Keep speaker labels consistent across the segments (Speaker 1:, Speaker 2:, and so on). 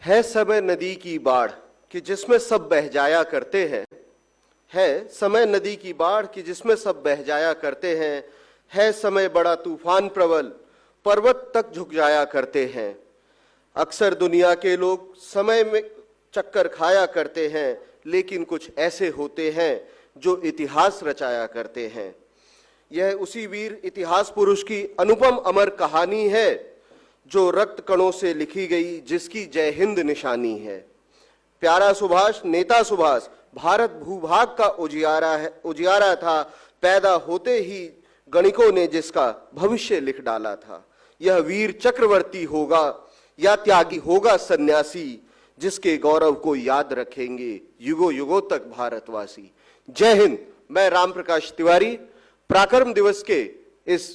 Speaker 1: है समय नदी की बाढ़ कि जिसमें सब बह जाया करते हैं। है समय नदी की बाढ़ कि जिसमें सब बह जाया करते हैं। है समय बड़ा तूफान प्रबल पर्वत तक झुक जाया करते हैं। अक्सर दुनिया के लोग समय में चक्कर खाया करते हैं, लेकिन कुछ ऐसे होते हैं जो इतिहास रचाया करते हैं। यह उसी वीर इतिहास पुरुष की अनुपम अमर कहानी है जो रक्त कणों से लिखी गई, जिसकी जय हिंद निशानी है। प्यारा सुभाष, नेता सुभाष भारत भूभाग का उजियारा था। पैदा होते ही गणिकों ने जिसका भविष्य लिख डाला था। यह वीर चक्रवर्ती होगा या त्यागी होगा सन्यासी, जिसके गौरव को याद रखेंगे युगों युगों तक भारतवासी। जय हिंद। मैं राम प्रकाश तिवारी पराक्रम दिवस के इस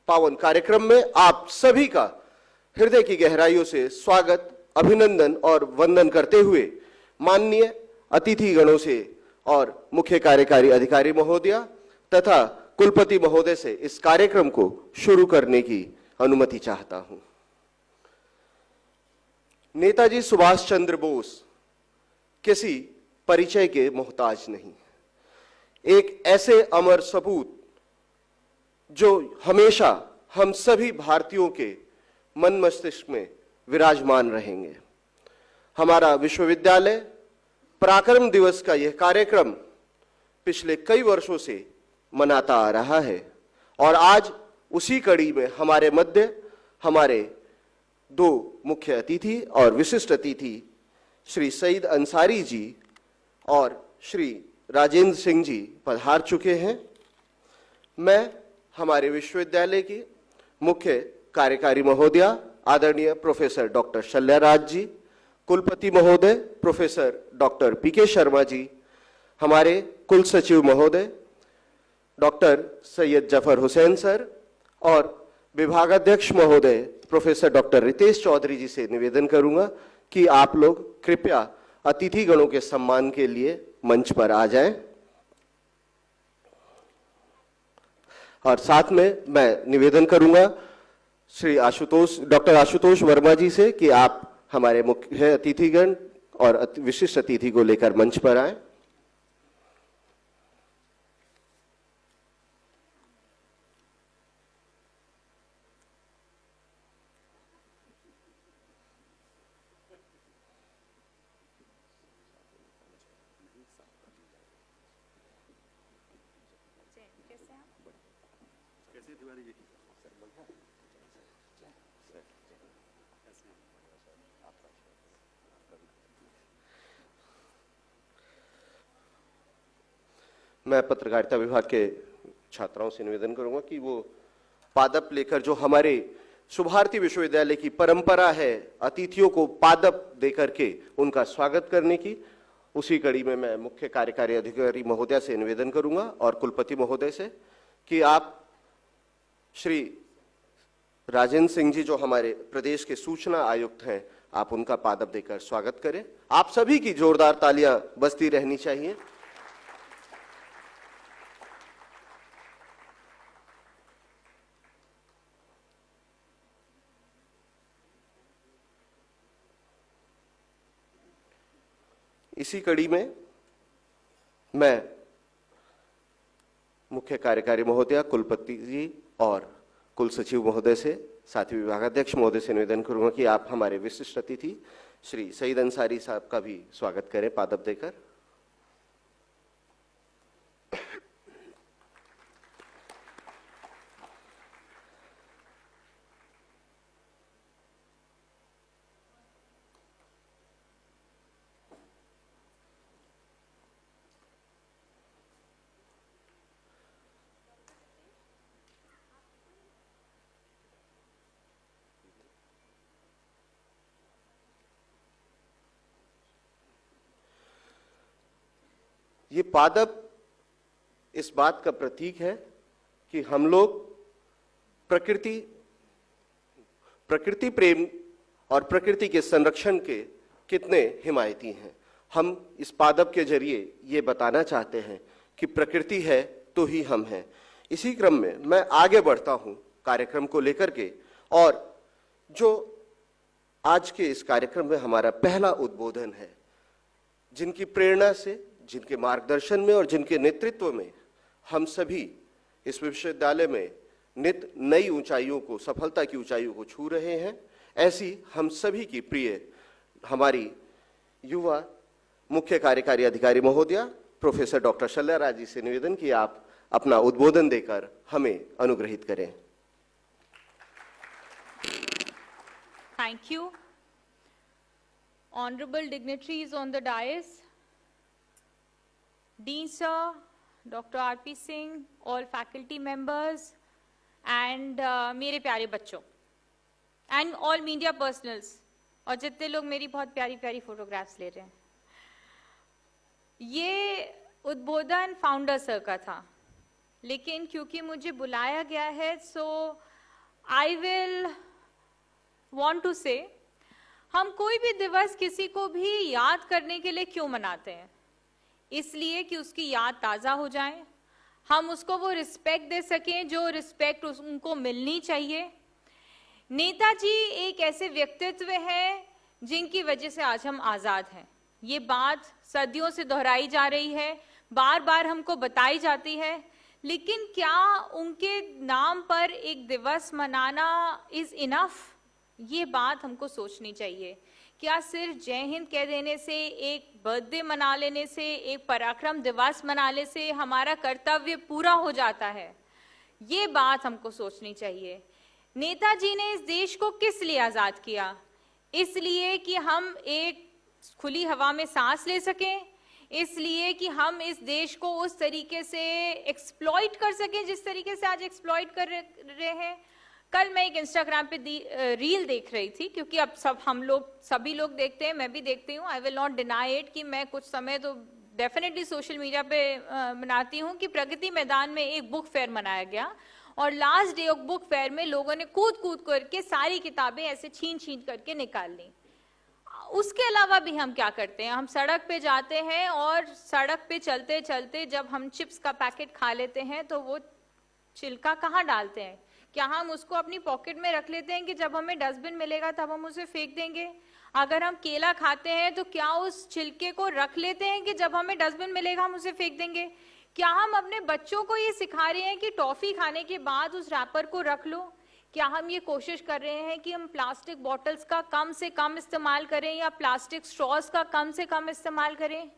Speaker 1: पावन कार्यक्रम में आप सभी का हृदय की गहराइयों से स्वागत, अभिनंदन और वंदन करते हुए माननीय अतिथि गणों से और मुख्य कार्यकारी अधिकारी महोदया तथा कुलपति महोदय से इस कार्यक्रम को शुरू करने की अनुमति चाहता हूं। नेताजी सुभाष चंद्र बोस किसी परिचय के मोहताज नहीं, एक ऐसे अमर सपूत जो हमेशा हम सभी भारतीयों के मन मस्तिष्क में विराजमान रहेंगे। हमारा विश्वविद्यालय पराक्रम दिवस का यह कार्यक्रम पिछले कई वर्षों से मनाता आ रहा है और आज उसी कड़ी में हमारे मध्य हमारे दो मुख्य अतिथि और विशिष्ट अतिथि श्री सईद अंसारी जी और श्री राजेंद्र सिंह जी पधार चुके हैं। मैं हमारे विश्वविद्यालय की मुख्य कार्यकारी महोदया आदरणीय प्रोफेसर डॉक्टर शल्याराज जी, कुलपति महोदय प्रोफेसर डॉक्टर पीके शर्मा जी, हमारे कुल सचिव महोदय डॉक्टर सैयद जफर हुसैन सर और विभागाध्यक्ष महोदय प्रोफेसर डॉक्टर रितेश चौधरी जी से निवेदन करूंगा कि आप लोग कृपया अतिथि गणों के सम्मान के लिए मंच पर आ जाएं। और साथ में मैं निवेदन करूंगा श्री डॉक्टर आशुतोष वर्मा जी से कि आप हमारे मुख्य अतिथिगण और विशिष्ट अतिथि को लेकर मंच पर आए। मैं पत्रकारिता विभाग के छात्राओं से निवेदन करूंगा कि वो पादप लेकर, जो हमारे शुभारती विश्वविद्यालय की परंपरा है अतिथियों को पादप देकर के उनका स्वागत करने की, उसी कड़ी में मैं मुख्य कार्यकारी अधिकारी महोदय से निवेदन करूंगा और कुलपति महोदय से कि आप श्री राजेंद्र सिंह जी जो हमारे प्रदेश के सूचना आयुक्त हैं, आप उनका पादप देकर स्वागत करें। आप सभी की जोरदार तालियां बजती रहनी चाहिए। इसी कड़ी में मैं मुख्य कार्यकारी महोदया, कुलपति जी और कुल सचिव महोदय से, साथ ही विभागाध्यक्ष महोदय से निवेदन करूंगा कि आप हमारे विशिष्ट अतिथि श्री सईद अंसारी साहब का भी स्वागत करें पादप देकर। ये पादप इस बात का प्रतीक है कि हम लोग प्रकृति प्रेम और प्रकृति के संरक्षण के कितने हिमायती हैं। हम इस पादप के जरिए ये बताना चाहते हैं कि प्रकृति है तो ही हम हैं। इसी क्रम में मैं आगे बढ़ता हूं कार्यक्रम को लेकर के, और जो आज के इस कार्यक्रम में हमारा पहला उद्बोधन है, जिनकी प्रेरणा से, जिनके मार्गदर्शन में और जिनके नेतृत्व में हम सभी इस विश्वविद्यालय में नित नई ऊंचाइयों को, सफलता की ऊंचाइयों को छू रहे हैं। ऐसी हम सभी की प्रिय हमारी युवा मुख्य कार्यकारी अधिकारी महोदया प्रोफेसर डॉक्टर शल्या जी से निवेदन कि आप अपना उद्बोधन देकर हमें अनुग्रहित करें।
Speaker 2: Thank you. Honorable dignitaries on the dais, Dean Sir, Dr. R.P. Singh, all faculty members, and मेरे प्यारे बच्चों, and all media personals, और जितने लोग मेरी बहुत प्यारी प्यारी फोटोग्राफ्स ले रहे हैं। ये उद्बोधन फाउंडर सर का था, लेकिन क्योंकि मुझे बुलाया गया है, so I will want to say, हम कोई भी दिवस किसी को भी याद करने के लिए क्यों मनाते हैं? इसलिए कि उसकी याद ताज़ा हो जाए, हम उसको वो रिस्पेक्ट दे सकें जो रिस्पेक्ट उनको मिलनी चाहिए। नेताजी एक ऐसे व्यक्तित्व हैं जिनकी वजह से आज हम आज़ाद हैं। ये बात सदियों से दोहराई जा रही है, बार बार हमको बताई जाती है, लेकिन क्या उनके नाम पर एक दिवस मनाना इज़ इनफ? ये बात हमको सोचनी चाहिए। क्या सिर्फ जय हिंद कह देने से, एक बर्थडे मना लेने से, एक पराक्रम दिवस मनाने से हमारा कर्तव्य पूरा हो जाता है? ये बात हमको सोचनी चाहिए। नेताजी ने इस देश को किस लिए आज़ाद किया? इसलिए कि हम एक खुली हवा में सांस ले सकें, इसलिए कि हम इस देश को उस तरीके से एक्सप्लॉइट कर सकें जिस तरीके से आज एक्सप्लॉइट कर रहे हैं। कल मैं एक इंस्टाग्राम पे रील देख रही थी, क्योंकि अब सभी लोग देखते हैं, मैं भी देखती हूँ। I will not deny it कि मैं कुछ समय तो डेफिनेटली सोशल मीडिया पे मनाती हूँ कि प्रगति मैदान में एक बुक फेयर मनाया गया, और last day of book fair में लोगों ने कूद कूद करके सारी किताबें ऐसे छीन छीन करके निकाल ली। उसके अलावा भी हम क्या करते हैं? हम सड़क पे जाते हैं और सड़क पे चलते चलते जब हम चिप्स का पैकेट खा लेते हैं तो वो छिलका कहाँ डालते हैं? क्या हम उसको अपनी पॉकेट में रख लेते हैं कि जब हमें डस्टबिन मिलेगा तब हम उसे फेंक देंगे? अगर हम केला खाते हैं तो क्या उस छिलके को रख लेते हैं कि जब हमें डस्टबिन मिलेगा हम उसे फेंक देंगे? क्या हम अपने बच्चों को ये सिखा रहे हैं कि टॉफी खाने के बाद उस रैपर को रख लो? क्या हम ये कोशिश कर रहे हैं कि हम प्लास्टिक बॉटल्स का कम से कम इस्तेमाल करें या प्लास्टिक स्ट्रॉज का कम से कम इस्तेमाल करें?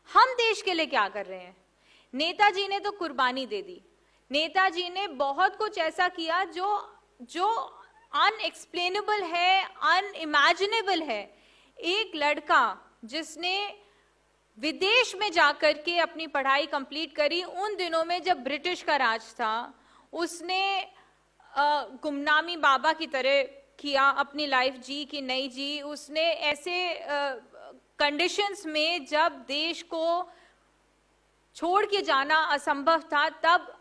Speaker 2: हम देश के लिए क्या कर रहे हैं? नेताजी ने तो कुर्बानी दे दी। नेताजी ने बहुत कुछ ऐसा किया जो अनएक्सप्लेनेबल है, अनइमेजिनेबल है। एक लड़का जिसने विदेश में जाकर के अपनी पढ़ाई कंप्लीट करी, उन दिनों में जब ब्रिटिश का राज था, उसने गुमनामी बाबा की तरह किया, अपनी लाइफ जी कि नहीं जी। उसने ऐसे कंडीशंस में जब देश को छोड़ के जाना असंभव था, तब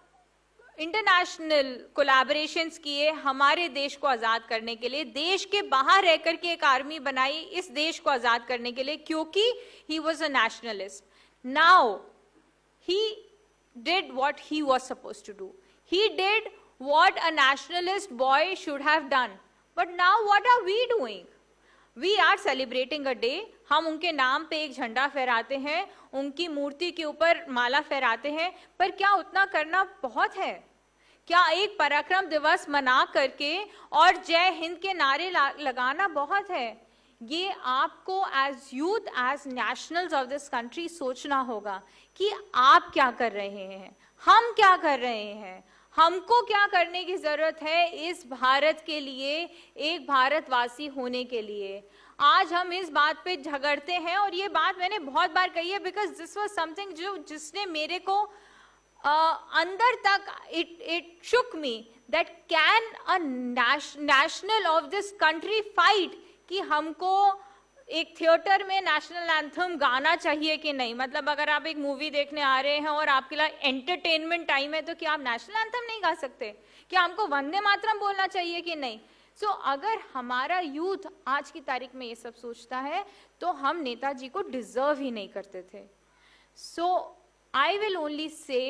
Speaker 2: इंटरनेशनल कोलैबोरेशंस किए हमारे देश को आज़ाद करने के लिए। देश के बाहर रह करके एक आर्मी बनाई इस देश को आज़ाद करने के लिए, क्योंकि he was a nationalist. Now he did what he was supposed to do. He did what a nationalist boy should have done. But now what are we doing? We are celebrating a day. हम उनके नाम पे एक झंडा फहराते हैं, उनकी मूर्ति के ऊपर माला फहराते हैं, पर क्या उतना करना बहुत है? क्या एक पराक्रम दिवस मना करके और जय हिंद के नारे लगाना बहुत है? ये आपको as youth, as nationals of this country सोचना होगा कि आप क्या कर रहे हैं, हम क्या कर रहे हैं, हमको क्या करने की जरूरत है इस भारत के लिए, एक भारतवासी होने के लिए। आज हम इस बात पे झगड़ते हैं, और ये बात मैंने बहुत बार कही है, बिकॉज दिस वाज समथिंग जिसने मेरे को अंदर तक it Shuk me that can a national of this country fight कि हमको एक थिएटर में नेशनल एंथम गाना चाहिए कि नहीं। मतलब अगर आप एक मूवी देखने आ रहे हैं और आपके लिए एंटरटेनमेंट टाइम है, तो क्या आप नेशनल एंथम नहीं गा सकते? क्या हमको वंदे मातरम बोलना चाहिए कि नहीं? सो अगर हमारा यूथ आज की तारीख में ये सब सोचता है, तो हम नेताजी को डिजर्व ही नहीं करते थे। So I will only say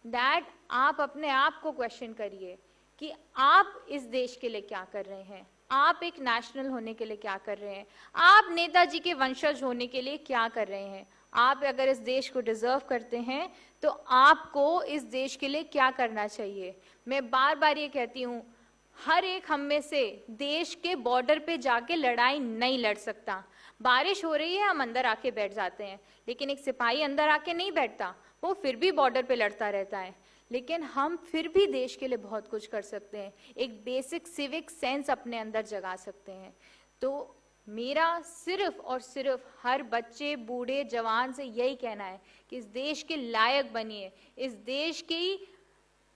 Speaker 2: that आप अपने आप को क्वेश्चन करिए कि आप इस देश के लिए क्या कर रहे हैं, आप एक नेशनल होने के लिए क्या कर रहे हैं, आप नेताजी के वंशज होने के लिए क्या कर रहे हैं, आप अगर इस देश को डिजर्व करते हैं तो आपको इस देश के लिए क्या करना चाहिए। मैं बार बार ये कहती हूँ, हर एक हम में से देश के बॉर्डर पे जाके लड़ाई नहीं लड़ सकता। बारिश हो रही है, हम अंदर आके बैठ जाते हैं, लेकिन एक सिपाही अंदर आके नहीं बैठता, वो फिर भी बॉर्डर पे लड़ता रहता है। लेकिन हम फिर भी देश के लिए बहुत कुछ कर सकते हैं, एक बेसिक सिविक सेंस अपने अंदर जगा सकते हैं। तो मेरा सिर्फ और सिर्फ हर बच्चे, बूढ़े, जवान से यही कहना है कि इस देश के लायक बनिए, इस देश के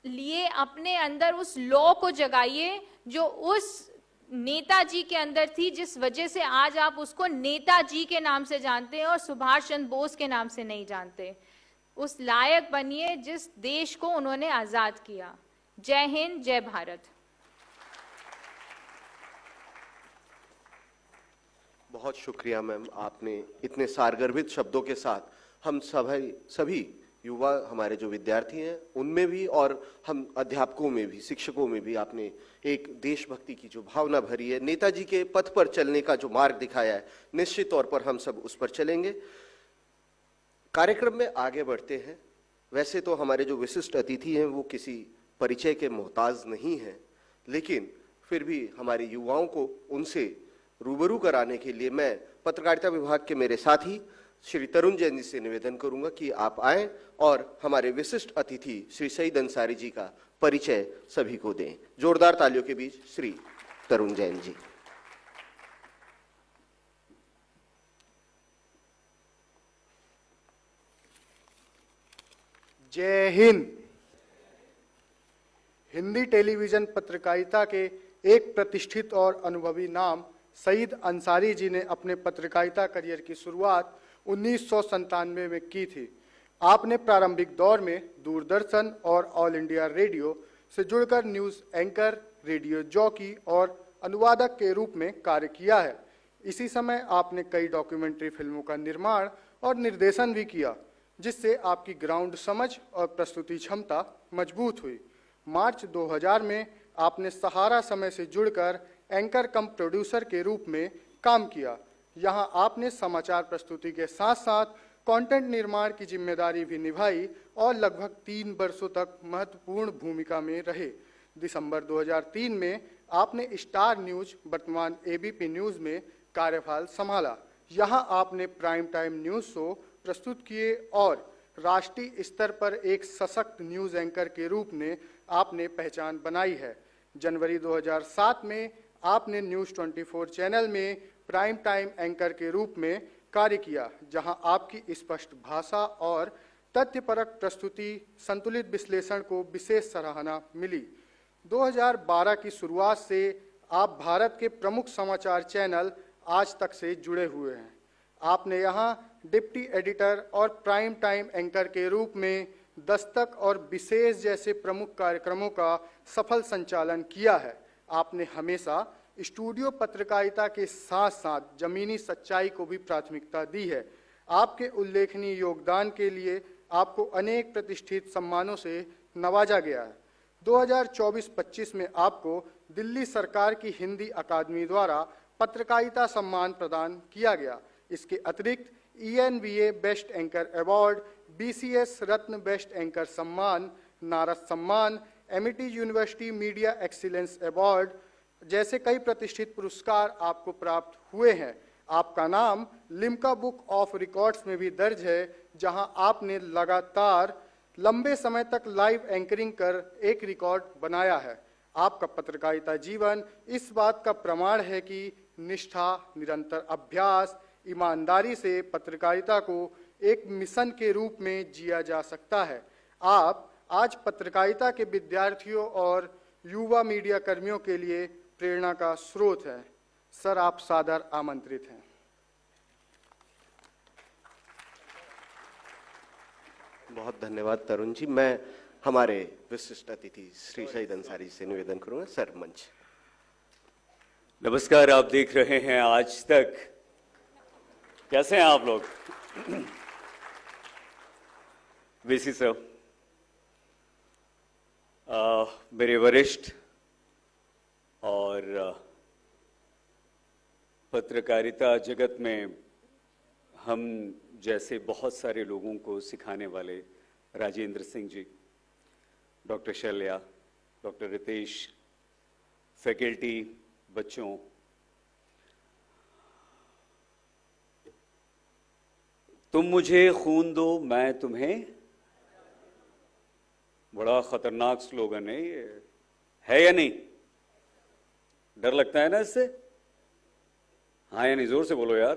Speaker 2: लिए अपने अंदर उस लॉ को जगाइए जो उस नेताजी के अंदर थी, जिस वजह से आज आप उसको नेताजी के नाम से जानते हैं और सुभाष चंद्र बोस के नाम से नहीं जानते। उस लायक बनिए जिस देश को उन्होंने आजाद किया। जय हिंद, जय भारत।
Speaker 1: बहुत शुक्रिया मैम, आपने इतने सारगर्भित शब्दों के साथ हम सभी युवा, हमारे जो विद्यार्थी हैं उनमें भी और हम अध्यापकों में भी, शिक्षकों में भी आपने एक देशभक्ति की जो भावना भरी है, नेताजी के पथ पर चलने का जो मार्ग दिखाया है, निश्चित तौर पर हम सब उस पर चलेंगे। कार्यक्रम में आगे बढ़ते हैं। वैसे तो हमारे जो विशिष्ट अतिथि हैं वो किसी परिचय के मोहताज नहीं हैं, लेकिन फिर भी हमारे युवाओं को उनसे रूबरू कराने के लिए मैं पत्रकारिता विभाग के मेरे साथी श्री तरुण जैन जी से निवेदन करूंगा कि आप आएं और हमारे विशिष्ट अतिथि श्री सईद अंसारी जी का परिचय सभी को दें। जोरदार तालियों के बीच श्री तरुण जैन जी।
Speaker 3: जय हिंद। हिंदी टेलीविजन पत्रकारिता के एक प्रतिष्ठित और अनुभवी नाम सईद अंसारी जी ने अपने पत्रकारिता करियर की शुरुआत 1997 में की थी। आपने प्रारंभिक दौर में दूरदर्शन और ऑल इंडिया रेडियो से जुड़कर न्यूज़ एंकर, रेडियो जॉकी और अनुवादक के रूप में कार्य किया है। इसी समय आपने कई डॉक्यूमेंट्री फिल्मों का निर्माण और निर्देशन भी किया, जिससे आपकी ग्राउंड समझ और प्रस्तुति क्षमता मजबूत हुई। मार्च 2000 में आपने सहारा समय से जुड़कर एंकर कम प्रोड्यूसर के रूप में काम किया। यहाँ आपने समाचार प्रस्तुति के साथ साथ कंटेंट निर्माण की जिम्मेदारी भी निभाई और लगभग 3 वर्षों तक महत्वपूर्ण भूमिका में रहे। दिसंबर 2003 में आपने स्टार न्यूज, वर्तमान एबीपी न्यूज में कार्यभार संभाला। यहाँ आपने प्राइम टाइम न्यूज शो प्रस्तुत किए और राष्ट्रीय स्तर पर एक सशक्त न्यूज एंकर के रूप में आपने पहचान बनाई है। जनवरी 2007 में आपने न्यूज़ 24 चैनल में प्राइम टाइम एंकर के रूप में कार्य किया, जहां आपकी स्पष्ट भाषा और तथ्यपरक प्रस्तुति, संतुलित विश्लेषण को विशेष सराहना मिली। 2012 की शुरुआत से आप भारत के प्रमुख समाचार चैनल आज तक से जुड़े हुए हैं। आपने यहां डिप्टी एडिटर और प्राइम टाइम एंकर के रूप में दस्तक और विशेष जैसे प्रमुख कार्यक्रमों का सफल संचालन किया है। आपने हमेशा स्टूडियो पत्रकारिता के साथ साथ जमीनी सच्चाई को भी प्राथमिकता दी है। आपके उल्लेखनीय योगदान के लिए आपको अनेक प्रतिष्ठित सम्मानों से नवाजा गया है। 2024-25 में आपको दिल्ली सरकार की हिंदी अकादमी द्वारा पत्रकारिता सम्मान प्रदान किया गया। इसके अतिरिक्त ENVA best anchor award, BCS रत्न बेस्ट एंकर सम्मान, नारद सम्मान, Amity university media excellence award जैसे कई प्रतिष्ठित पुरस्कार आपको प्राप्त हुए हैं। आपका नाम लिम्का बुक ऑफ रिकॉर्ड्स में भी दर्ज है, जहां आपने लगातार लंबे समय तक लाइव एंकरिंग कर एक रिकॉर्ड बनाया है। आपका पत्रकारिता जीवन इस बात का प्रमाण है कि निष्ठा, निरंतर अभ्यास, ईमानदारी से पत्रकारिता को एक मिशन के रूप में जिया जा सकता है। आप आज पत्रकारिता के विद्यार्थियों और युवा मीडिया कर्मियों के लिए प्रेरणा का स्रोत है। सर, आप सादर आमंत्रित हैं।
Speaker 1: बहुत धन्यवाद तरुण जी। मैं हमारे विशिष्ट अतिथि श्री सईद अंसारी से निवेदन करूंगा। सर, मंच।
Speaker 4: नमस्कार, आप देख रहे हैं आज तक। कैसे हैं आप लोग? वीसी सर, मेरे वरिष्ठ और पत्रकारिता जगत में हम जैसे बहुत सारे लोगों को सिखाने वाले Rajendra Singh ji, doctor शैल्या, doctor Ritesh, faculty, बच्चों, तुम मुझे खून दो मैं तुम्हें, बड़ा खतरनाक स्लोगन है ये, है या नहीं? डर लगता है ना इससे? हाँ या नहीं? जोर से बोलो यार।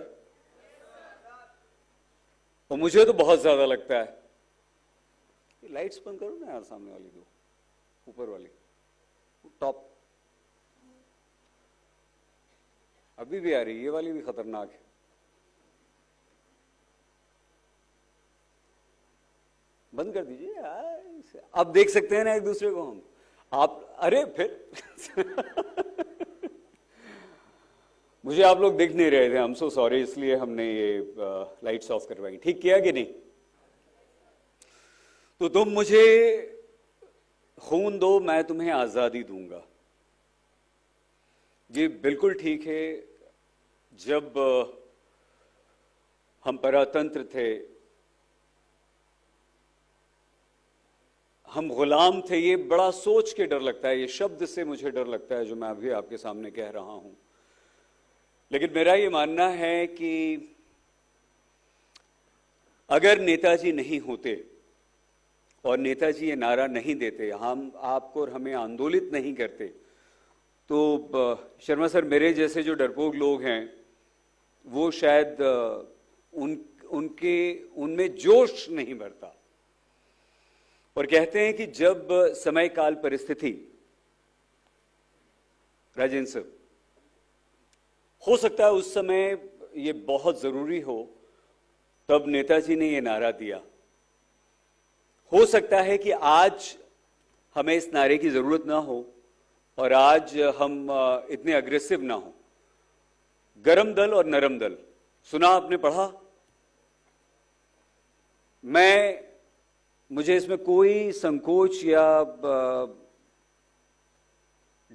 Speaker 4: और मुझे तो बहुत ज्यादा लगता है। लाइट्स बंद करो ना यार, सामने वाली दो, ऊपर वाली, टॉप। अभी भी आ रही, ये वाली भी खतरनाक है। बंद कर दीजिए यार, अब देख सकते हैं ना एक दूसरे को हम। आप अरे फिर मुझे आप लोग दिख नहीं रहे थे, हम सो सॉरी, इसलिए हमने ये लाइट्स ऑफ करवाई। ठीक किया कि नहीं? तो तुम मुझे खून दो मैं तुम्हें आजादी दूंगा, ये बिल्कुल ठीक है। जब हम परातंत्र थे, हम गुलाम थे, ये बड़ा सोच के डर लगता है, ये शब्द से मुझे डर लगता है जो मैं अभी आपके सामने कह रहा हूं। लेकिन मेरा ये मानना है कि अगर नेताजी नहीं होते और नेताजी ये नारा नहीं देते, हम आपको और हमें आंदोलित नहीं करते, तो शर्मा सर मेरे जैसे जो डरपोक लोग हैं वो शायद उनमें जोश नहीं भरता। और कहते हैं कि जब समय काल परिस्थिति, राजेंद्र सर, हो सकता है उस समय ये बहुत जरूरी हो, तब नेताजी ने ये नारा दिया। हो सकता है कि आज हमें इस नारे की जरूरत ना हो और आज हम इतने अग्रेसिव ना हो। गरम दल और नरम दल सुना आपने, पढ़ा? मुझे इसमें कोई संकोच या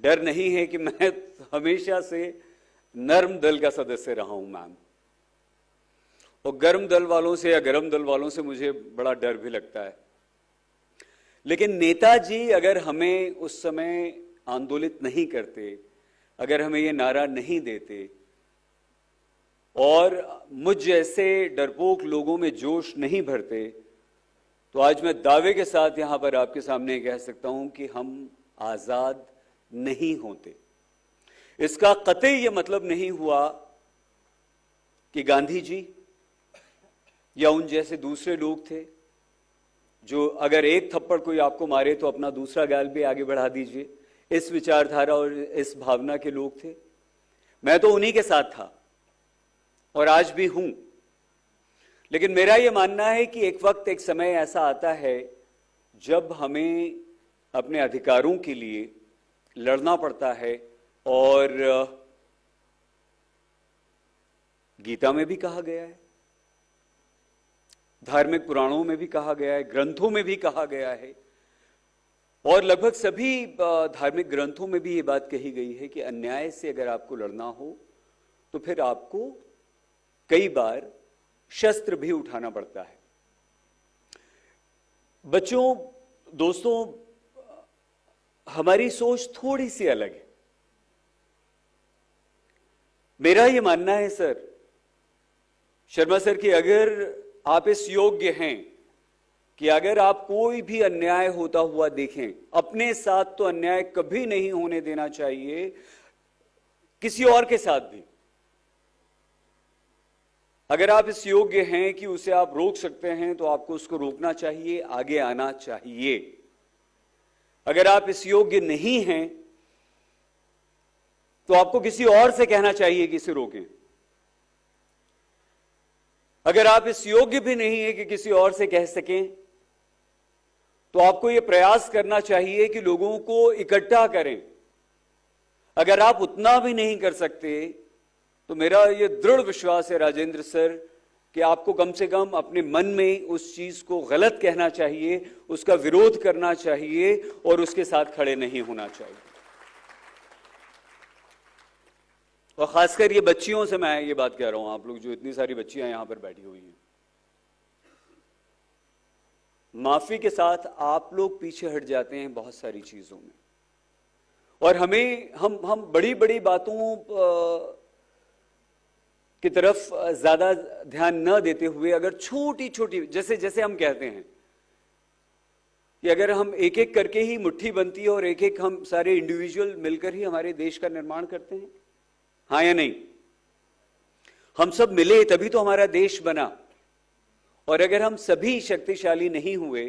Speaker 4: डर नहीं है कि मैं हमेशा से नर्म दल का सदस्य रहा हूं मैम, और गर्म दल वालों से या गरम दल वालों से मुझे बड़ा डर भी लगता है। लेकिन नेताजी अगर हमें उस समय आंदोलित नहीं करते, अगर हमें ये नारा नहीं देते और मुझ जैसे डरपोक लोगों में जोश नहीं भरते, तो आज मैं दावे के साथ यहां पर आपके सामने कह सकता हूं कि हम आजाद नहीं होते। इसका कतई ये मतलब नहीं हुआ कि गांधी जी या उन जैसे दूसरे लोग थे जो अगर एक थप्पड़ कोई आपको मारे तो अपना दूसरा गाल भी आगे बढ़ा दीजिए, इस विचारधारा और इस भावना के लोग थे। मैं तो उन्हीं के साथ था और आज भी हूं। लेकिन मेरा यह मानना है कि एक वक्त, एक समय ऐसा आता है जब हमें अपने अधिकारों के लिए लड़ना पड़ता है। और गीता में भी कहा गया है, धार्मिक पुराणों में भी कहा गया है, ग्रंथों में भी कहा गया है, और लगभग सभी धार्मिक ग्रंथों में भी ये बात कही गई है कि अन्याय से अगर आपको लड़ना हो तो फिर आपको कई बार शस्त्र भी उठाना पड़ता है। बच्चों, दोस्तों, हमारी सोच थोड़ी सी अलग है। मेरा यह मानना है सर, शर्मा सर, कि अगर आप इस योग्य हैं कि अगर आप कोई भी अन्याय होता हुआ देखें, अपने साथ तो अन्याय कभी नहीं होने देना चाहिए, किसी और के साथ भी। अगर आप इस योग्य हैं कि उसे आप रोक सकते हैं तो आपको उसको रोकना चाहिए, आगे आना चाहिए। अगर आप इस योग्य नहीं हैं तो आपको किसी और से कहना चाहिए कि इसे रोकें। अगर आप इस योग्य भी नहीं है कि किसी और से कह सकें तो आपको यह प्रयास करना चाहिए कि लोगों को इकट्ठा करें। अगर आप उतना भी नहीं कर सकते तो मेरा यह दृढ़ विश्वास है राजेंद्र सर कि आपको कम से कम अपने मन में उस चीज को गलत कहना चाहिए, उसका विरोध करना चाहिए और उसके साथ खड़े नहीं होना चाहिए। और खासकर ये बच्चियों से मैं ये बात कह रहा हूं, आप लोग जो इतनी सारी बच्चियां यहां पर बैठी हुई हैं, माफी के साथ आप लोग पीछे हट जाते हैं बहुत सारी चीजों में, और हम बड़ी बड़ी बातों की तरफ ज्यादा ध्यान न देते हुए अगर छोटी छोटी, जैसे हम कहते हैं कि अगर हम एक एक करके ही मुट्ठी बनती है और एक एक हम सारे इंडिविजुअल मिलकर ही हमारे देश का निर्माण करते हैं, हाँ या नहीं? हम सब मिले तभी तो हमारा देश बना, और अगर हम सभी शक्तिशाली नहीं हुए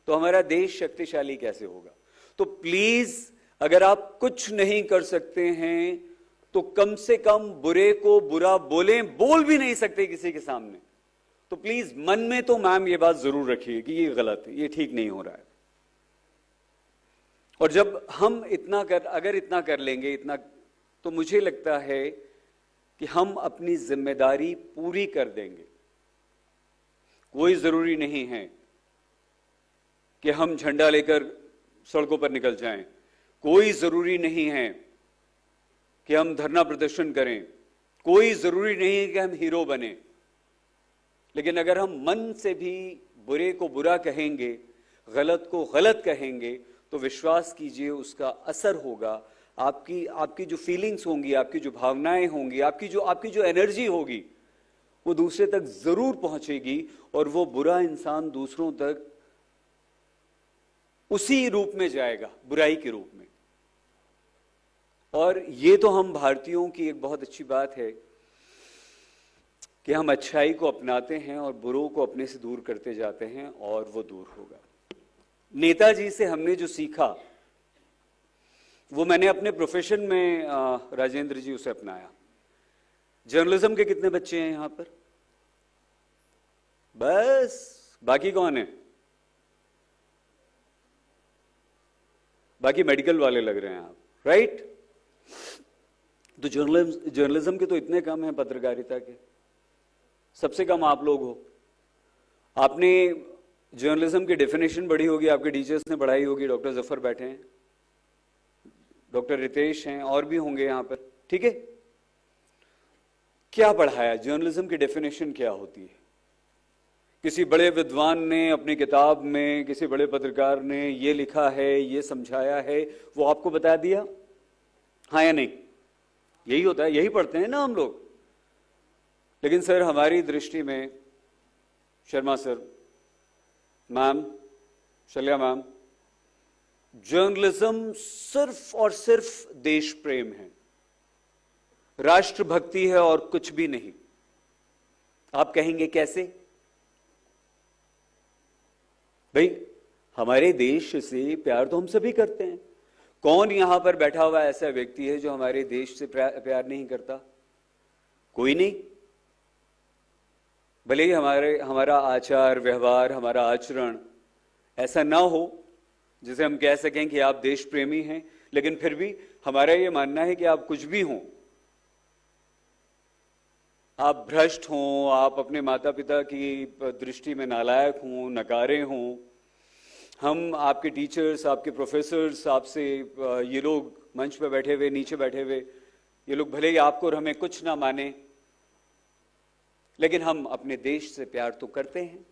Speaker 4: तो हमारा देश शक्तिशाली कैसे होगा? तो प्लीज, अगर आप कुछ नहीं कर सकते हैं तो कम से कम बुरे को बुरा बोलें, बोल भी नहीं सकते किसी के सामने, तो प्लीज मन में तो मैम ये बात जरूर रखिए कि ये गलत है, ये ठीक नहीं हो रहा है। और जब हम अगर इतना कर लेंगे, तो मुझे लगता है कि हम अपनी जिम्मेदारी पूरी कर देंगे। कोई जरूरी नहीं है कि हम झंडा लेकर सड़कों पर निकल जाएं, कोई जरूरी नहीं है कि हम धरना प्रदर्शन करें, कोई जरूरी नहीं है कि हम हीरो बने, लेकिन अगर हम मन से भी बुरे को बुरा कहेंगे, गलत को गलत कहेंगे, तो विश्वास कीजिए उसका असर होगा। आपकी जो फीलिंग्स होंगी, आपकी जो भावनाएं होंगी, आपकी जो एनर्जी होगी, वो दूसरे तक जरूर पहुंचेगी, और वो बुरा इंसान दूसरों तक उसी रूप में जाएगा, बुराई के रूप में। और ये तो हम भारतीयों की एक बहुत अच्छी बात है कि हम अच्छाई को अपनाते हैं और बुरों को अपने से दूर करते जाते हैं, और वो दूर होगा। नेताजी से हमने जो सीखा वो मैंने अपने प्रोफेशन में, राजेंद्र जी, उसे अपनाया। जर्नलिज्म के कितने बच्चे हैं यहां पर? बस, बाकी कौन है? बाकी मेडिकल वाले लग रहे हैं आप, राइट? तो जर्नलिज्म के तो इतने कम हैं, पत्रकारिता के सबसे कम आप लोग हो। आपने जर्नलिज्म की डेफिनेशन पढ़ी होगी, आपके टीचर्स ने पढ़ाई होगी, डॉक्टर जफर बैठे हैं, डॉक्टर रितेश हैं, और भी होंगे यहां पर, ठीक है? क्या पढ़ाया? जर्नलिज्म की डेफिनेशन क्या होती है? किसी बड़े विद्वान ने अपनी किताब में, किसी बड़े पत्रकार ने ये लिखा है, ये समझाया है, वो आपको बता दिया, हाँ या नहीं? यही होता है, यही पढ़ते हैं ना हम लोग। लेकिन सर, हमारी दृष्टि में, Sharma sir, ma'am, Shalya ma'am, journalism सिर्फ और सिर्फ देश प्रेम है, राष्ट्रभक्ति है, और कुछ भी नहीं। आप कहेंगे कैसे? भाई, हमारे देश से प्यार तो हम सभी करते हैं। कौन यहां पर बैठा हुआ ऐसा व्यक्ति है जो हमारे देश से प्यार नहीं करता? कोई नहीं। भले ही हमारा आचार व्यवहार, हमारा आचरण ऐसा ना हो जिसे हम कह सकें कि आप देश प्रेमी हैं, लेकिन फिर भी हमारा ये मानना है कि आप कुछ भी हों, आप भ्रष्ट हों, आप अपने माता पिता की दृष्टि में नालायक हों, नकारे हों, हम, आपके टीचर्स, आपके प्रोफेसर्स, आपसे ये लोग मंच पे बैठे हुए, नीचे बैठे हुए, ये लोग भले ही आपको और हमें कुछ ना माने, लेकिन हम अपने देश से प्यार तो करते हैं।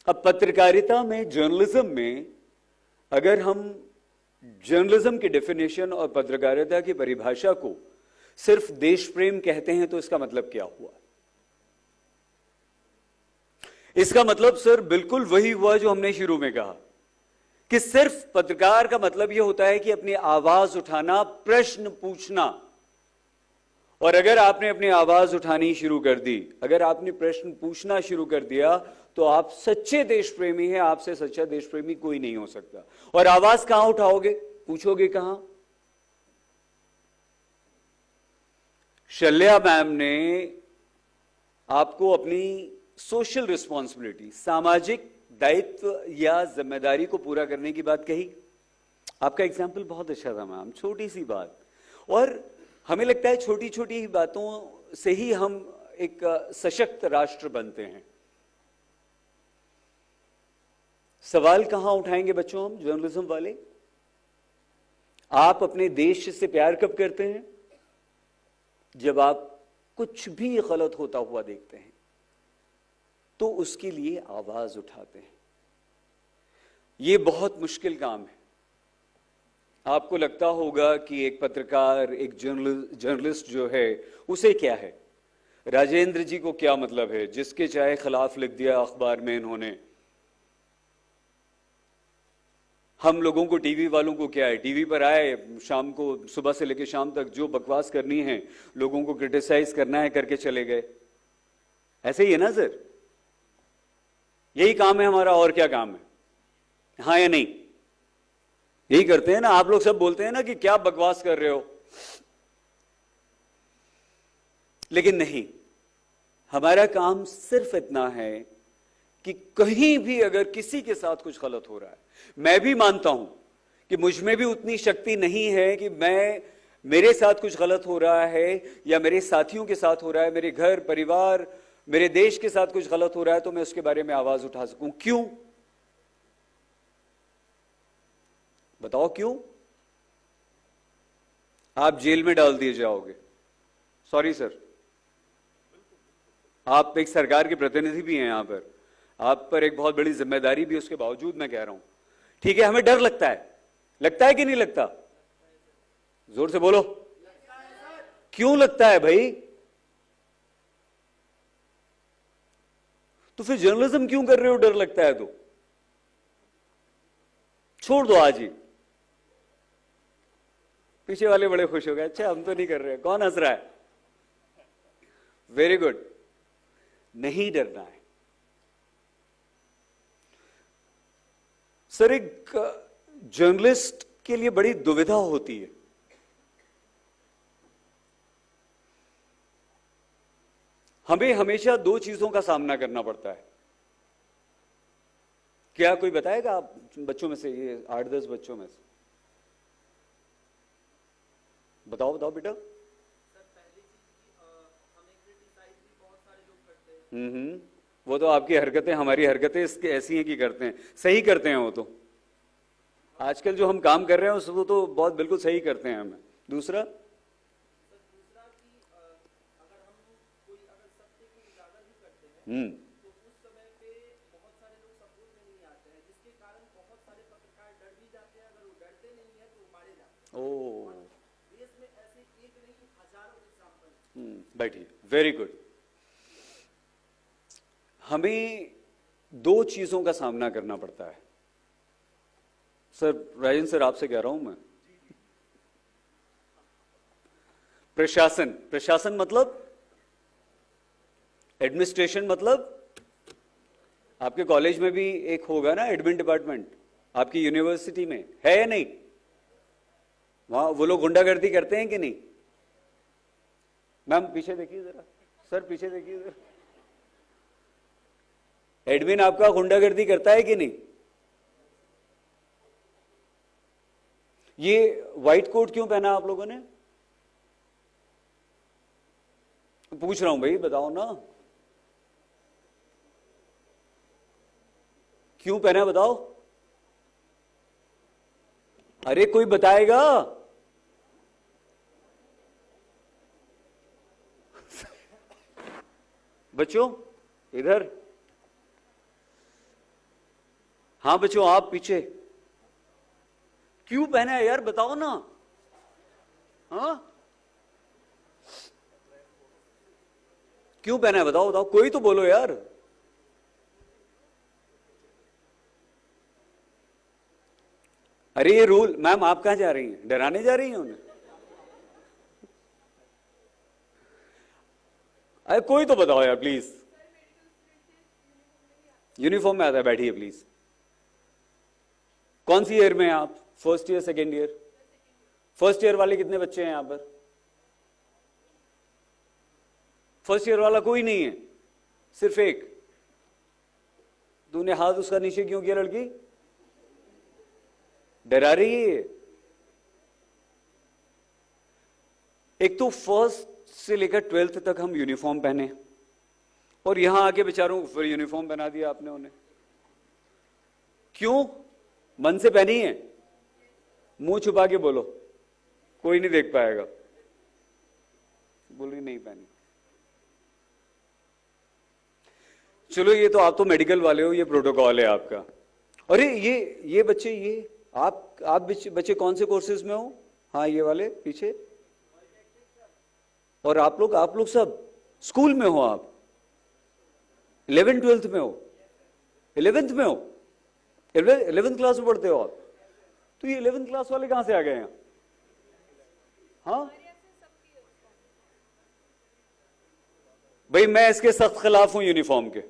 Speaker 4: अब पत्रकारिता में, जर्नलिज्म में, अगर हम जर्नलिज्म की डेफिनेशन और पत्रकारिता की परिभाषा को सिर्फ देश प्रेम कहते हैं, तो इसका मतलब क्या हुआ? इसका मतलब सर बिल्कुल वही हुआ जो हमने शुरू में कहा कि सिर्फ पत्रकार का मतलब यह होता है कि अपनी आवाज उठाना, प्रश्न पूछना। और अगर आपने अपनी आवाज उठानी शुरू कर दी, अगर आपने प्रश्न पूछना शुरू कर दिया, तो आप सच्चे देश प्रेमी हैं। आपसे सच्चा देश प्रेमी कोई नहीं हो सकता। और आवाज कहां उठाओगे, पूछोगे कहां? शल्या मैम ने आपको अपनी सोशल रिस्पॉन्सिबिलिटी, सामाजिक दायित्व या जिम्मेदारी को पूरा करने की बात कही। आपका एग्जाम्पल बहुत अच्छा था मैम, छोटी सी बात। और हमें लगता है छोटी छोटी बातों से ही हम एक सशक्त राष्ट्र बनते हैं। सवाल कहां उठाएंगे बच्चों हम, जर्नलिज्म वाले? आप अपने देश से प्यार कब करते हैं? जब आप कुछ भी गलत होता हुआ देखते हैं तो उसके लिए आवाज उठाते हैं। ये बहुत मुश्किल काम है। आपको लगता होगा कि एक पत्रकार, एक जर्नलिस्ट जो है, उसे क्या है, राजेंद्र जी को क्या मतलब है, जिसके चाहे खिलाफ लिख दिया अखबार में इन्होंने। हम लोगों को, टीवी वालों को क्या है, टीवी पर आए, शाम को, सुबह से लेकर शाम तक जो बकवास करनी है, लोगों को क्रिटिसाइज करना है, करके चले गए। ऐसे ही है ना सर? यही काम है हमारा, और क्या काम है? हाँ या नहीं? यही करते हैं ना। आप लोग सब बोलते हैं ना कि क्या बकवास कर रहे हो, लेकिन नहीं, हमारा काम सिर्फ इतना है कि कहीं भी अगर किसी के साथ कुछ गलत हो रहा है, मैं भी मानता हूं कि मुझ में भी उतनी शक्ति नहीं है कि मेरे साथ कुछ गलत हो रहा है या मेरे साथियों के साथ हो रहा है, मेरे घर परिवार, मेरे देश के साथ कुछ गलत हो रहा है तो मैं उसके बारे में आवाज उठा सकूं। क्यों? बताओ क्यों? आप जेल में डाल दिए जाओगे। सॉरी सर, आप एक सरकार के प्रतिनिधि भी हैं यहां पर, आप पर एक बहुत बड़ी जिम्मेदारी भी, उसके बावजूद मैं कह रहा हूं, ठीक है, हमें डर लगता है कि नहीं लगता? जोर से बोलो, क्यों लगता है भाई? तो फिर जर्नलिज्म क्यों कर रहे हो? डर लगता है तो छोड़ दो आज ही। पीछे वाले बड़े खुश हो गए, अच्छा हम तो नहीं कर रहे। कौन हंस रहा है? Very good. नहीं डरना है सर। एक जर्नलिस्ट के लिए बड़ी दुविधा होती है। हमें हमेशा दो चीजों का सामना करना पड़ता है। क्या कोई बताएगा आप बच्चों में से, ये 8-10 बच्चों में से? बताओ बताओ बेटा। वो तो आपकी हरकतें, हमारी हरकतें इसके ऐसी हैं कि करते हैं, सही करते हैं वो तो। आजकल जो हम काम कर रहे हैं वो तो बहुत बिल्कुल सही करते हैं हमें। दूसरा,
Speaker 5: तो उस समय पे बहुत सारे लोग सपोर्ट में नहीं आते हैं, जिसके कारण बहुत सारे पत्रकार डर भी जाते हैं। अगर वो डरते नहीं है तो वो मारे जाते हैं। देश में ऐसे एक नहीं, हजारों एग्जाम्पल।
Speaker 4: बैठिए। Very good. हमें दो चीजों का सामना करना पड़ता है सर। राजेंद्र सर, आपसे कह रहा हूं मैं, प्रशासन मतलब एडमिनिस्ट्रेशन, मतलब आपके कॉलेज में भी एक होगा ना एडमिन डिपार्टमेंट, आपकी यूनिवर्सिटी में है या नहीं? वहां वो लोग गुंडागर्दी करते हैं कि नहीं? मैम पीछे देखिए जरा, सर पीछे देखिए जरा। एडमिन आपका गुंडागर्दी करता है कि नहीं? ये व्हाइट कोट क्यों पहना आप लोगों ने? पूछ रहा हूं भाई, बताओ ना क्यों पहना, बताओ। अरे कोई बताएगा? बच्चों इधर, हाँ बच्चों आप पीछे। क्यों पहना है यार, बताओ ना। हाँ क्यों पहना है, बताओ बताओ, कोई तो बोलो यार। अरे ये रूल, मैम आप कहां जा रही हैं? डराने जा रही हैं उन्हें? अरे कोई तो बताओ यार प्लीज। यूनिफॉर्म में आता है, बैठिए प्लीज। कौन सी ईयर में हैं आप? First year, second year? First year वाले कितने बच्चे हैं यहां पर? फर्स्ट ईयर वाला कोई नहीं है, सिर्फ एक। तूने हाथ उसका नीचे क्यों किया लड़की? डरा रही है। एक तो फर्स्ट से लेकर 12th तक हम यूनिफॉर्म पहने, और यहां आके बेचारों को फिर यूनिफॉर्म बना दिया आपने उन्हें। क्यों? मन से पहनी है? मुंह छुपा के बोलो, कोई नहीं देख पाएगा। बोल रही नहीं पहनी। चलो ये तो आप तो मेडिकल वाले हो, ये प्रोटोकॉल है आपका। अरे ये बच्चे, ये आप बच्चे कौन से कोर्सेज में हो? हाँ ये वाले पीछे। और आप लोग सब स्कूल में हो? आप 11th 12th में हो? 11th में हो? 11th क्लास में पढ़ते हो आप? तो ये 11th क्लास वाले कहां से आ गए हैं? हाँ भाई, मैं इसके सख्त खिलाफ हूं यूनिफॉर्म के।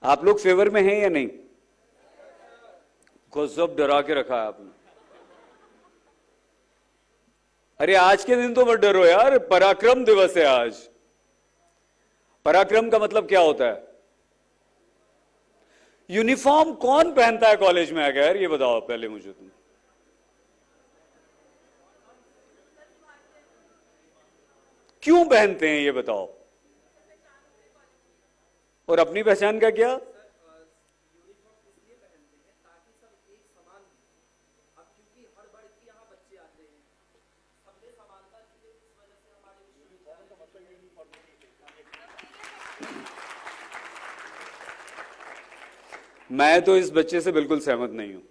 Speaker 4: आप लोग फेवर में हैं या नहीं? गजब डरा के रखा है आपने। अरे आज के दिन तो मत डरो यार, पराक्रम दिवस है आज। पराक्रम का मतलब क्या होता है? यूनिफॉर्म कौन पहनता है कॉलेज में आकर? यार ये बताओ पहले मुझे तुम। क्यों पहनते हैं ये बताओ? और अपनी पहचान का क्या? मैं तो इस बच्चे से बिल्कुल सहमत नहीं हूं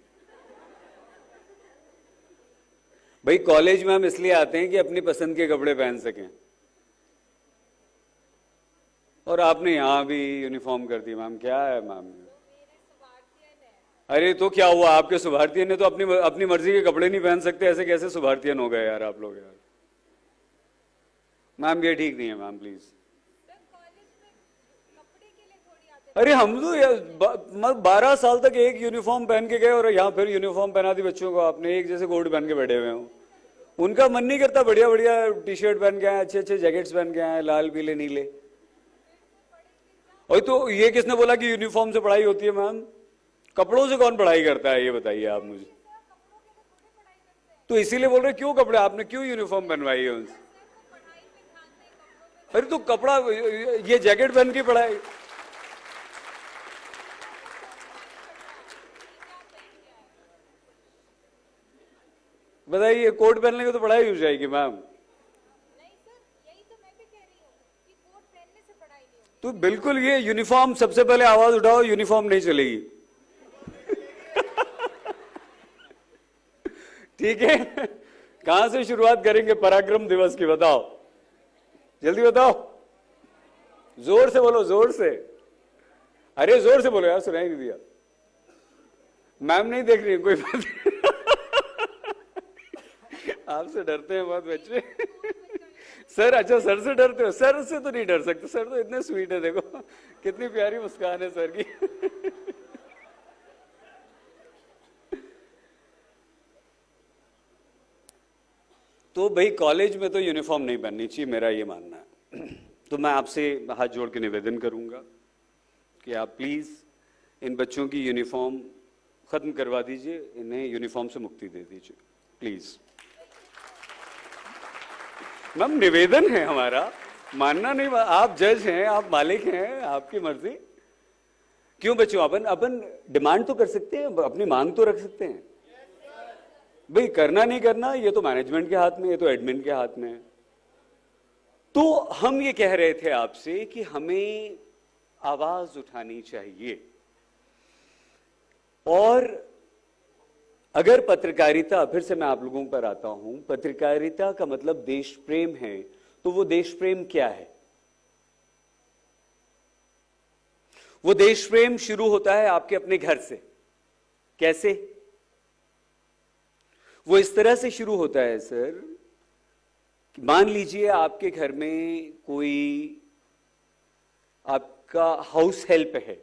Speaker 4: भाई। कॉलेज में हम इसलिए आते हैं कि अपनी पसंद के कपड़े पहन सकें, और आपने यहां भी यूनिफॉर्म कर दी। मैम क्या है मैम? अरे तो क्या हुआ? आपके सुभारतीयन ने तो अपनी मर्जी के कपड़े नहीं पहन सकते, ऐसे कैसे सुभारतीयन हो गए यार आप लोग? यार मैम ये ठीक नहीं है मैम, प्लीज। अरे हम तो 12 साल तक एक यूनिफॉर्म पहन के गए और यहाँ फिर यूनिफॉर्म पहना दी बच्चों को आपने, एक जैसे कोट पहन के बैठे हुए हो। उनका मन नहीं करता बढ़िया बढ़िया टी शर्ट पहन के आए, अच्छे अच्छे जैकेट्स पहन के आए, लाल पीले नीले। और तो ये किसने बोला कि यूनिफॉर्म से पढ़ाई होती है? मैम कपड़ों से कौन पढ़ाई करता है ये बताइए आप मुझे। तो इसीलिए बोल रहे क्यों कपड़े, आपने क्यों यूनिफॉर्म बनवाई है उनसे? अरे तो कपड़ा, ये जैकेट पहन के पढ़ाई। बताइए कोट पहनने की तो पढ़ाई हो जाएगी मैम? तो बिल्कुल ये यूनिफॉर्म, सबसे पहले आवाज उठाओ, यूनिफॉर्म नहीं चलेगी। ठीक है, कहां से शुरुआत करेंगे पराक्रम दिवस की? बताओ जल्दी बताओ, जोर से बोलो, जोर से। अरे जोर से बोलो यार, सुनाई नहीं दिया। मैम नहीं देख रही कोई बात नहीं। आपसे डरते हैं बहुत बच्चे। सर अच्छा, सर से डरते हो? सर से तो नहीं डर सकते, सर तो इतने स्वीट है, देखो कितनी प्यारी मुस्कान है सर की। तो भाई कॉलेज में तो यूनिफॉर्म नहीं पहननी चाहिए, मेरा ये मानना है। तो मैं आपसे हाथ जोड़ के निवेदन करूंगा कि आप प्लीज इन बच्चों की यूनिफॉर्म खत्म करवा दीजिए, इन्हें यूनिफॉर्म से मुक्ति दे दीजिए प्लीज। मैम निवेदन है हमारा, मानना नहीं, आप जज हैं, आप मालिक हैं, आपकी मर्जी। क्यों बच्चों, अपन डिमांड तो कर सकते हैं, अपनी मांग तो रख सकते हैं भाई। करना नहीं करना ये तो मैनेजमेंट के हाथ में, ये तो एडमिन के हाथ में है। तो हम ये कह रहे थे आपसे कि हमें आवाज उठानी चाहिए, और अगर पत्रकारिता, फिर से मैं आप लोगों पर आता हूं, पत्रकारिता का मतलब देश प्रेम है, तो वो देश प्रेम क्या है? वो देश प्रेम शुरू होता है आपके अपने घर से। कैसे? वो इस तरह से शुरू होता है सर, मान लीजिए आपके घर में कोई आपका हाउस हेल्प है,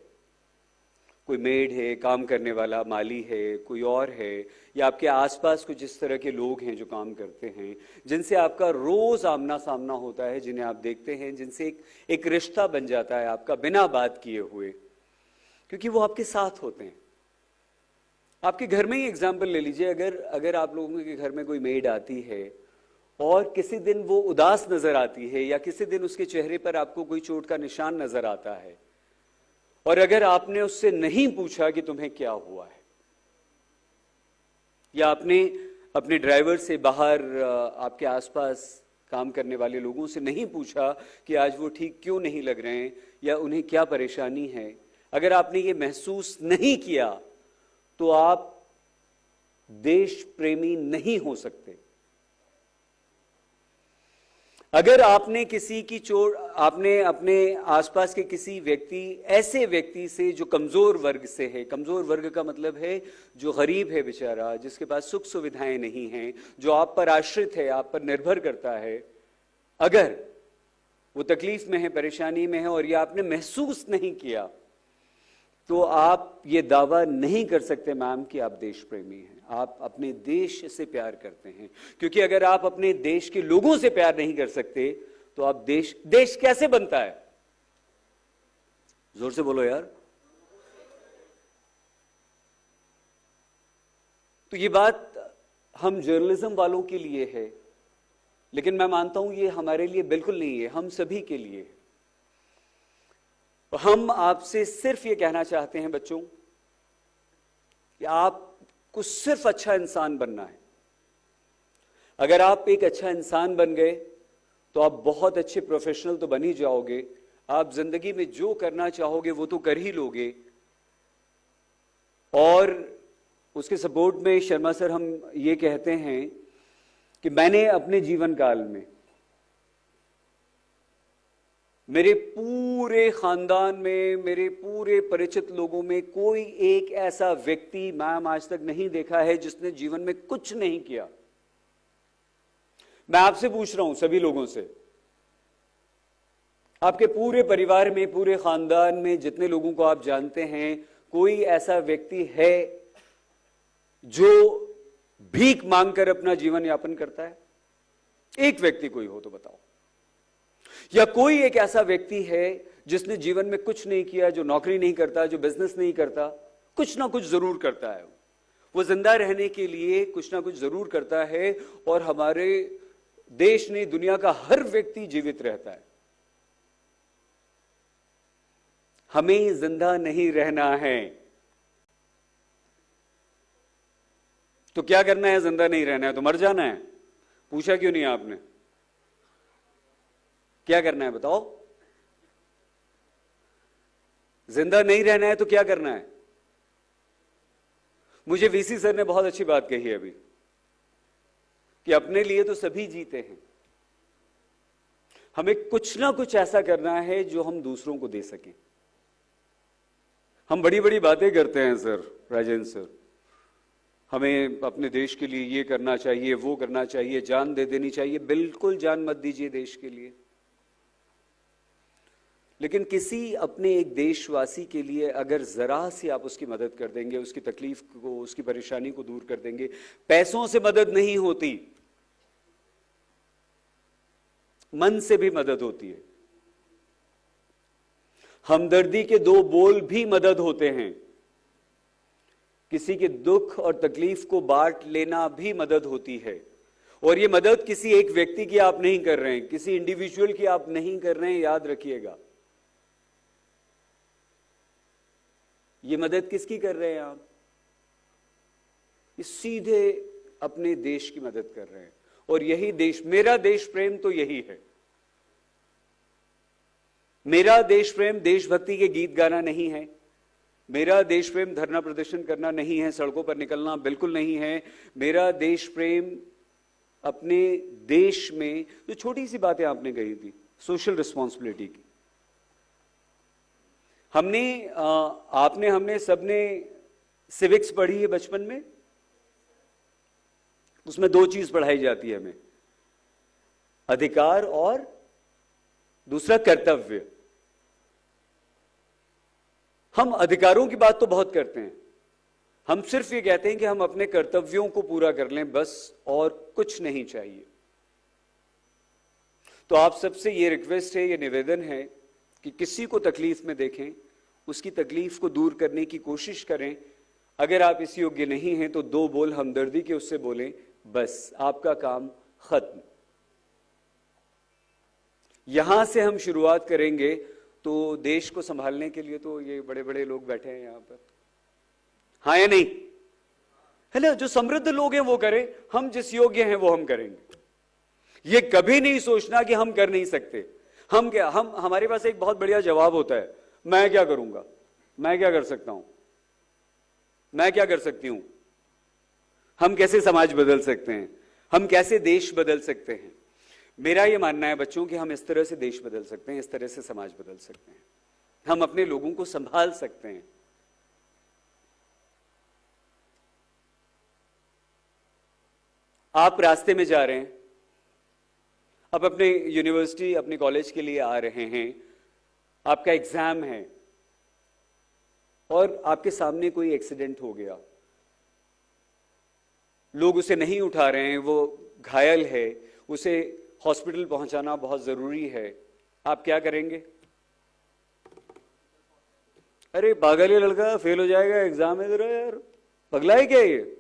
Speaker 4: कोई मेड है, काम करने वाला माली है, कोई और है, या आपके आसपास कुछ इस तरह के लोग हैं जो काम करते हैं, जिनसे आपका रोज आमना सामना होता है, जिन्हें आप देखते हैं, जिनसे एक रिश्ता बन जाता है आपका बिना बात किए हुए, क्योंकि वो आपके साथ होते हैं। आपके घर में ही एग्जाम्पल ले लीजिए, अगर आप लोगों के घर में कोई मेड आती है और किसी दिन वो उदास नजर आती है, या किसी दिन उसके चेहरे पर आपको कोई चोट का निशान नजर आता है, और अगर आपने उससे नहीं पूछा कि तुम्हें क्या हुआ है, या आपने अपने ड्राइवर से, बाहर आपके आसपास काम करने वाले लोगों से नहीं पूछा कि आज वो ठीक क्यों नहीं लग रहे हैं या उन्हें क्या परेशानी है, अगर आपने ये महसूस नहीं किया तो आप देश प्रेमी नहीं हो सकते। अगर आपने आपने अपने आसपास के किसी व्यक्ति, ऐसे व्यक्ति से जो कमजोर वर्ग से है, कमजोर वर्ग का मतलब है जो गरीब है बेचारा, जिसके पास सुख सुविधाएं नहीं हैं, जो आप पर आश्रित है, आप पर निर्भर करता है, अगर वो तकलीफ में है, परेशानी में है और ये आपने महसूस नहीं किया, तो आप ये दावा नहीं कर सकते मैम कि आप देश प्रेमी हैं, आप अपने देश से प्यार करते हैं। क्योंकि अगर आप अपने देश के लोगों से प्यार नहीं कर सकते तो आप देश कैसे बनता है? जोर से बोलो यार। तो ये बात हम जर्नलिज्म वालों के लिए है, लेकिन मैं मानता हूं ये हमारे लिए बिल्कुल नहीं है, हम सभी के लिए है। हम आपसे सिर्फ ये कहना चाहते हैं बच्चों कि आपको सिर्फ अच्छा इंसान बनना है। अगर आप एक अच्छा इंसान बन गए तो आप बहुत अच्छे प्रोफेशनल तो बन ही जाओगे, आप जिंदगी में जो करना चाहोगे वो तो कर ही लोगे। और उसके सपोर्ट में शर्मा सर हम ये कहते हैं कि मैंने अपने जीवन काल में मेरे पूरे खानदान में, मेरे पूरे परिचित लोगों में कोई एक ऐसा व्यक्ति मैम आज तक नहीं देखा है जिसने जीवन में कुछ नहीं किया। मैं आपसे पूछ रहा हूं, सभी लोगों से, आपके पूरे परिवार में, पूरे खानदान में जितने लोगों को आप जानते हैं, कोई ऐसा व्यक्ति है जो भीख मांगकर अपना जीवन यापन करता है? एक व्यक्ति कोई हो तो बताओ। या कोई एक ऐसा व्यक्ति है जिसने जीवन में कुछ नहीं किया, जो नौकरी नहीं करता, जो बिजनेस नहीं करता, कुछ ना कुछ जरूर करता है, वो जिंदा रहने के लिए कुछ ना कुछ जरूर करता है, और हमारे देश ने, दुनिया का हर व्यक्ति जीवित रहता है। हमें जिंदा नहीं रहना है तो क्या करना है? जिंदा नहीं रहना है तो मर जाना है? पूछा क्यों नहीं आपने? क्या करना है बताओ? जिंदा नहीं रहना है तो क्या करना है? मुझे वीसी सर ने बहुत अच्छी बात कही अभी कि अपने लिए तो सभी जीते हैं, हमें कुछ ना कुछ ऐसा करना है जो हम दूसरों को दे सकें। हम बड़ी बड़ी बातें करते हैं सर, राजेंद्र सर, हमें अपने देश के लिए ये करना चाहिए, वो करना चाहिए, जान दे देनी चाहिए। बिल्कुल जान मत दीजिए देश के लिए, लेकिन किसी अपने एक देशवासी के लिए अगर जरा सी आप उसकी मदद कर देंगे, उसकी तकलीफ को, उसकी परेशानी को दूर कर देंगे। पैसों से मदद नहीं होती, मन से भी मदद होती है। हमदर्दी के दो बोल भी मदद होते हैं। किसी के दुख और तकलीफ को बांट लेना भी मदद होती है। और ये मदद किसी एक व्यक्ति की आप नहीं कर रहे हैं, किसी इंडिविजुअल की आप नहीं कर रहे हैं, याद रखिएगा। ये मदद किसकी कर रहे हैं आप? ये सीधे अपने देश की मदद कर रहे हैं। और यही देश, मेरा देश प्रेम तो यही है। मेरा देश प्रेम देशभक्ति के गीत गाना नहीं है, मेरा देश प्रेम धरना प्रदर्शन करना नहीं है, सड़कों पर निकलना बिल्कुल नहीं है। मेरा देश प्रेम अपने देश में जो छोटी सी बातें आपने कही थी, सोशल रिस्पॉन्सिबिलिटी की, हमने सबने सिविक्स पढ़ी है बचपन में, उसमें दो चीज पढ़ाई जाती है हमें, अधिकार और दूसरा कर्तव्य। हम अधिकारों की बात तो बहुत करते हैं, हम सिर्फ ये कहते हैं कि हम अपने कर्तव्यों को पूरा कर लें बस, और कुछ नहीं चाहिए। तो आप सबसे ये रिक्वेस्ट है, ये निवेदन है कि किसी को तकलीफ में देखें, उसकी तकलीफ को दूर करने की कोशिश करें। अगर आप इस योग्य नहीं हैं तो दो बोल हमदर्दी के उससे बोलें, बस आपका काम खत्म। यहां से हम शुरुआत करेंगे तो देश को संभालने के लिए तो ये बड़े बड़े लोग बैठे हैं यहां पर, हाँ या नहीं? है ना, जो समृद्ध लोग हैं वो करें, हम जिस योग्य हैं वो हम करेंगे। ये कभी नहीं सोचना कि हम कर नहीं सकते। हम क्या, हम हमारे पास एक बहुत बढ़िया जवाब होता है, मैं क्या करूंगा, मैं क्या कर सकता हूं, मैं क्या कर सकती हूं, हम कैसे समाज बदल सकते हैं, हम कैसे देश बदल सकते हैं। मेरा यह मानना है बच्चों कि हम इस तरह से देश बदल सकते हैं, इस तरह से समाज बदल सकते हैं, हम अपने लोगों को संभाल सकते हैं। आप रास्ते में जा रहे हैं, आप अपने यूनिवर्सिटी, अपने कॉलेज के लिए आ रहे हैं, आपका एग्जाम है और आपके सामने कोई एक्सीडेंट हो गया, लोग उसे नहीं उठा रहे हैं, वो घायल है, उसे हॉस्पिटल पहुंचाना बहुत जरूरी है, आप क्या करेंगे? अरे पागल ये लड़का, फेल हो जाएगा, एग्जाम है जरा, यार पगला है क्या ये?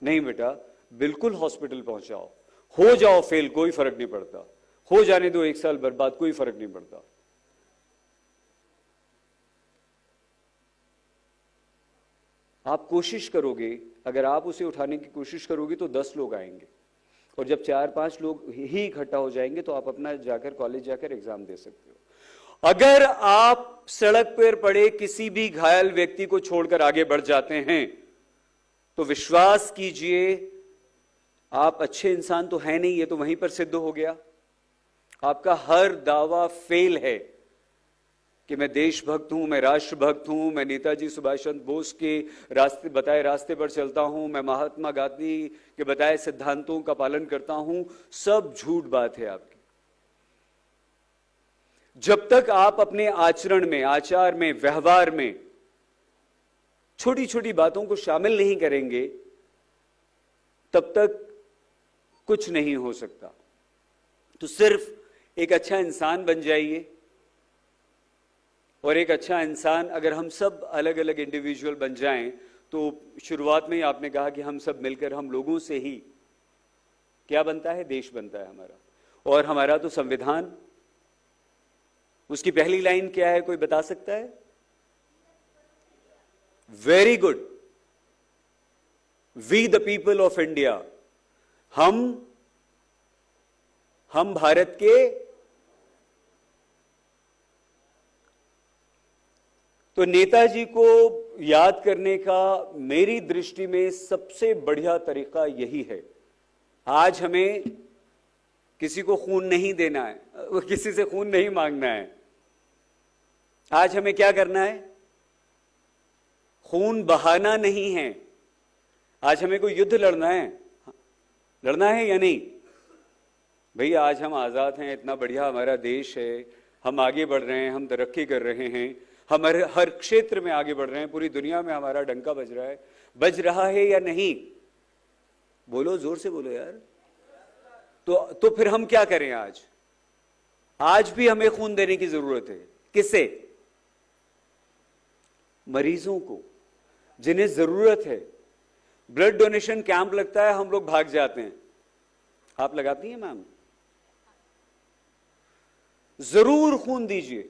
Speaker 4: नहीं बेटा, बिल्कुल हॉस्पिटल पहुंचाओ, हो जाओ फेल, कोई फर्क नहीं पड़ता, हो जाने दो 1 साल बर्बाद, कोई फर्क नहीं पड़ता। आप कोशिश करोगे, अगर आप उसे उठाने की कोशिश करोगे तो 10 लोग आएंगे, और जब 4-5 लोग ही इकट्ठा हो जाएंगे तो आप अपना जाकर कॉलेज जाकर एग्जाम दे सकते हो। अगर आप सड़क पर पड़े किसी भी घायल व्यक्ति को छोड़कर आगे बढ़ जाते हैं तो विश्वास कीजिए आप अच्छे इंसान तो है नहीं, ये तो वहीं पर सिद्ध हो गया। आपका हर दावा फेल है कि मैं देशभक्त हूं, मैं राष्ट्रभक्त हूं, मैं नेताजी सुभाष चंद्र बोस के बताए रास्ते पर चलता हूं, मैं महात्मा गांधी के बताए सिद्धांतों का पालन करता हूं, सब झूठ बात है आपकी। जब तक आप अपने आचरण में, आचार में, व्यवहार में छोटी छोटी बातों को शामिल नहीं करेंगे तब तक कुछ नहीं हो सकता। तो सिर्फ एक अच्छा इंसान बन जाइए, और एक अच्छा इंसान अगर हम सब अलग अलग इंडिविजुअल बन जाएं तो शुरुआत में ही आपने कहा कि हम सब मिलकर, हम लोगों से ही क्या बनता है, देश बनता है हमारा। और हमारा तो संविधान, उसकी पहली लाइन क्या है, कोई बता सकता है? Very good, we the people of India, हम भारत के, तो नेताजी को याद करने का मेरी दृष्टि में सबसे बढ़िया तरीका यही है। आज हमें किसी को खून नहीं देना है, किसी से खून नहीं मांगना है। आज हमें क्या करना है? खून बहाना नहीं है। आज हमें कोई युद्ध लड़ना है या नहीं? भैया आज हम आजाद हैं, इतना बढ़िया हमारा देश है, हम आगे बढ़ रहे हैं, हम तरक्की कर रहे हैं, हम हर क्षेत्र में आगे बढ़ रहे हैं, पूरी दुनिया में हमारा डंका बज रहा है या नहीं? बोलो, जोर से बोलो यार। तो फिर हम क्या करें? आज भी हमें खून देने की जरूरत है। किसे? मरीजों को, जिन्हें जरूरत है। ब्लड डोनेशन कैंप लगता है, हम लोग भाग जाते हैं। आप लगाती हैं मैम? जरूर खून दीजिए।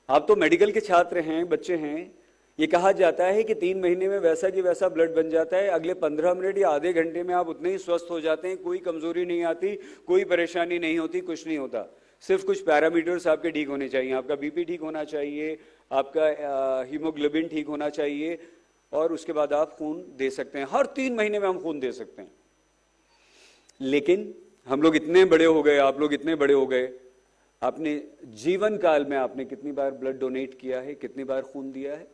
Speaker 4: आप तो मेडिकल के छात्र हैं, बच्चे हैं। ये कहा जाता है कि 3 महीने में वैसा कि वैसा ब्लड बन जाता है, अगले 15 मिनट या आधे घंटे में आप उतने ही स्वस्थ हो जाते हैं, कोई कमजोरी नहीं आती, कोई परेशानी नहीं होती, कुछ नहीं होता। सिर्फ कुछ पैरामीटर्स आपके ठीक होने चाहिए, आपका बीपी ठीक होना चाहिए, आपका हीमोग्लोबिन ठीक होना चाहिए, और उसके बाद आप खून दे सकते हैं। हर 3 महीने में हम खून दे सकते हैं। लेकिन हम लोग इतने बड़े हो गए, आप लोग इतने बड़े हो गए, आपने जीवन काल में आपने कितनी बार ब्लड डोनेट किया है, कितनी बार खून दिया है?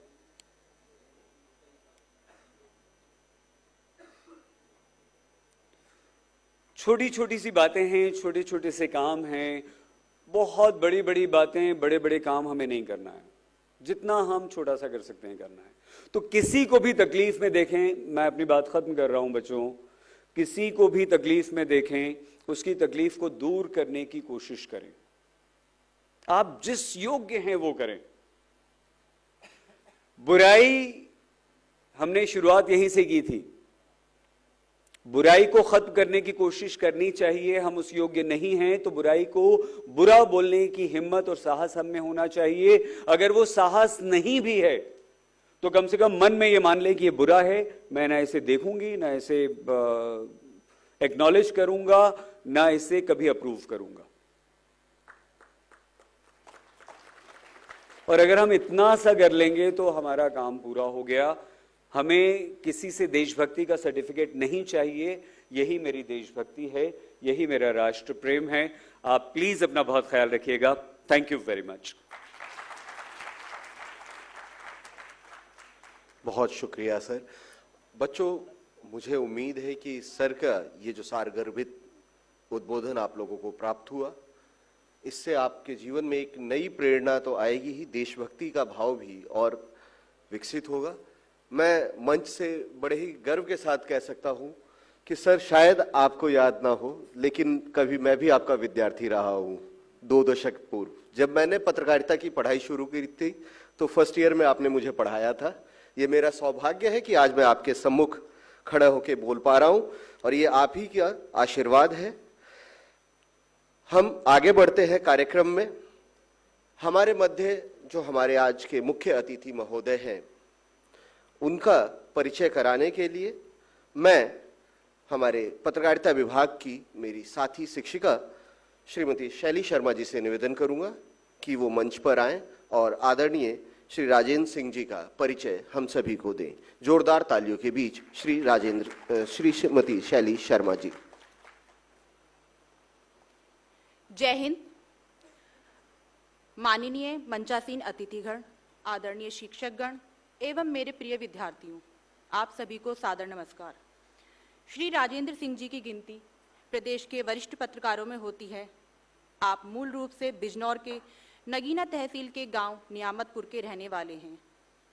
Speaker 4: छोटी छोटी सी बातें हैं, छोटे छोटे से काम हैं। बहुत बड़ी बड़ी बातें, बड़े बड़े काम हमें नहीं करना है। जितना हम छोटा सा कर सकते हैं करना है। तो किसी को भी तकलीफ में देखें, मैं अपनी बात खत्म कर रहा हूं बच्चों, किसी को भी तकलीफ में देखें, उसकी तकलीफ को दूर करने की कोशिश करें। आप जिस योग्य हैं वो करें। बुराई हमने शुरुआत यहीं से की थी, बुराई को खत्म करने की कोशिश करनी चाहिए। हम उस योग्य नहीं हैं तो बुराई को बुरा बोलने की हिम्मत और साहस हम में होना चाहिए। अगर वो साहस नहीं भी है तो कम से कम मन में ये मान ले कि ये बुरा है, मैं ना इसे देखूंगी, ना इसे एक्नॉलेज करूंगा, ना इसे कभी अप्रूव करूंगा। और अगर हम इतना सा कर लेंगे तो हमारा काम पूरा हो गया। हमें किसी से देशभक्ति का सर्टिफिकेट नहीं चाहिए। यही मेरी देशभक्ति है, यही मेरा राष्ट्र प्रेम है। आप प्लीज अपना बहुत ख्याल रखिएगा। Thank you very much.
Speaker 1: बहुत शुक्रिया सर। बच्चों, मुझे उम्मीद है कि सर का ये जो सारगर्भित उद्बोधन आप लोगों को प्राप्त हुआ, इससे आपके जीवन में एक नई प्रेरणा तो आएगी ही, देशभक्ति का भाव भी और विकसित होगा। मैं मंच से बड़े ही गर्व के साथ कह सकता हूं कि सर शायद आपको याद ना हो, लेकिन कभी मैं भी आपका विद्यार्थी रहा हूं 2 दशक पूर्व। जब मैंने पत्रकारिता की पढ़ाई शुरू की थी तो फर्स्ट ईयर में आपने मुझे पढ़ाया था। ये मेरा सौभाग्य है कि आज मैं आपके सम्मुख खड़ा होकर बोल पा रहा हूं और ये आप ही का आशीर्वाद है। हम आगे बढ़ते हैं कार्यक्रम में। हमारे मध्य जो हमारे आज के मुख्य अतिथि महोदय हैं, उनका परिचय कराने के लिए मैं हमारे पत्रकारिता विभाग की मेरी साथी शिक्षिका श्रीमती शैली शर्मा जी से निवेदन करूंगा कि वो मंच पर आएं और आदरणीय श्री राजेंद्र सिंह जी का परिचय हम सभी को दें। जोरदार तालियों के बीच श्रीमती शैली शर्मा जी।
Speaker 6: जय हिंद। माननीय मंचासीन अतिथिगण, आदरणीय शिक्षकगण एवं मेरे प्रिय विद्यार्थियों, आप सभी को सादर नमस्कार। श्री राजेंद्र सिंह जी की गिनती प्रदेश के वरिष्ठ पत्रकारों में होती है। आप मूल रूप से बिजनौर के नगीना तहसील के गांव नियामतपुर के रहने वाले हैं।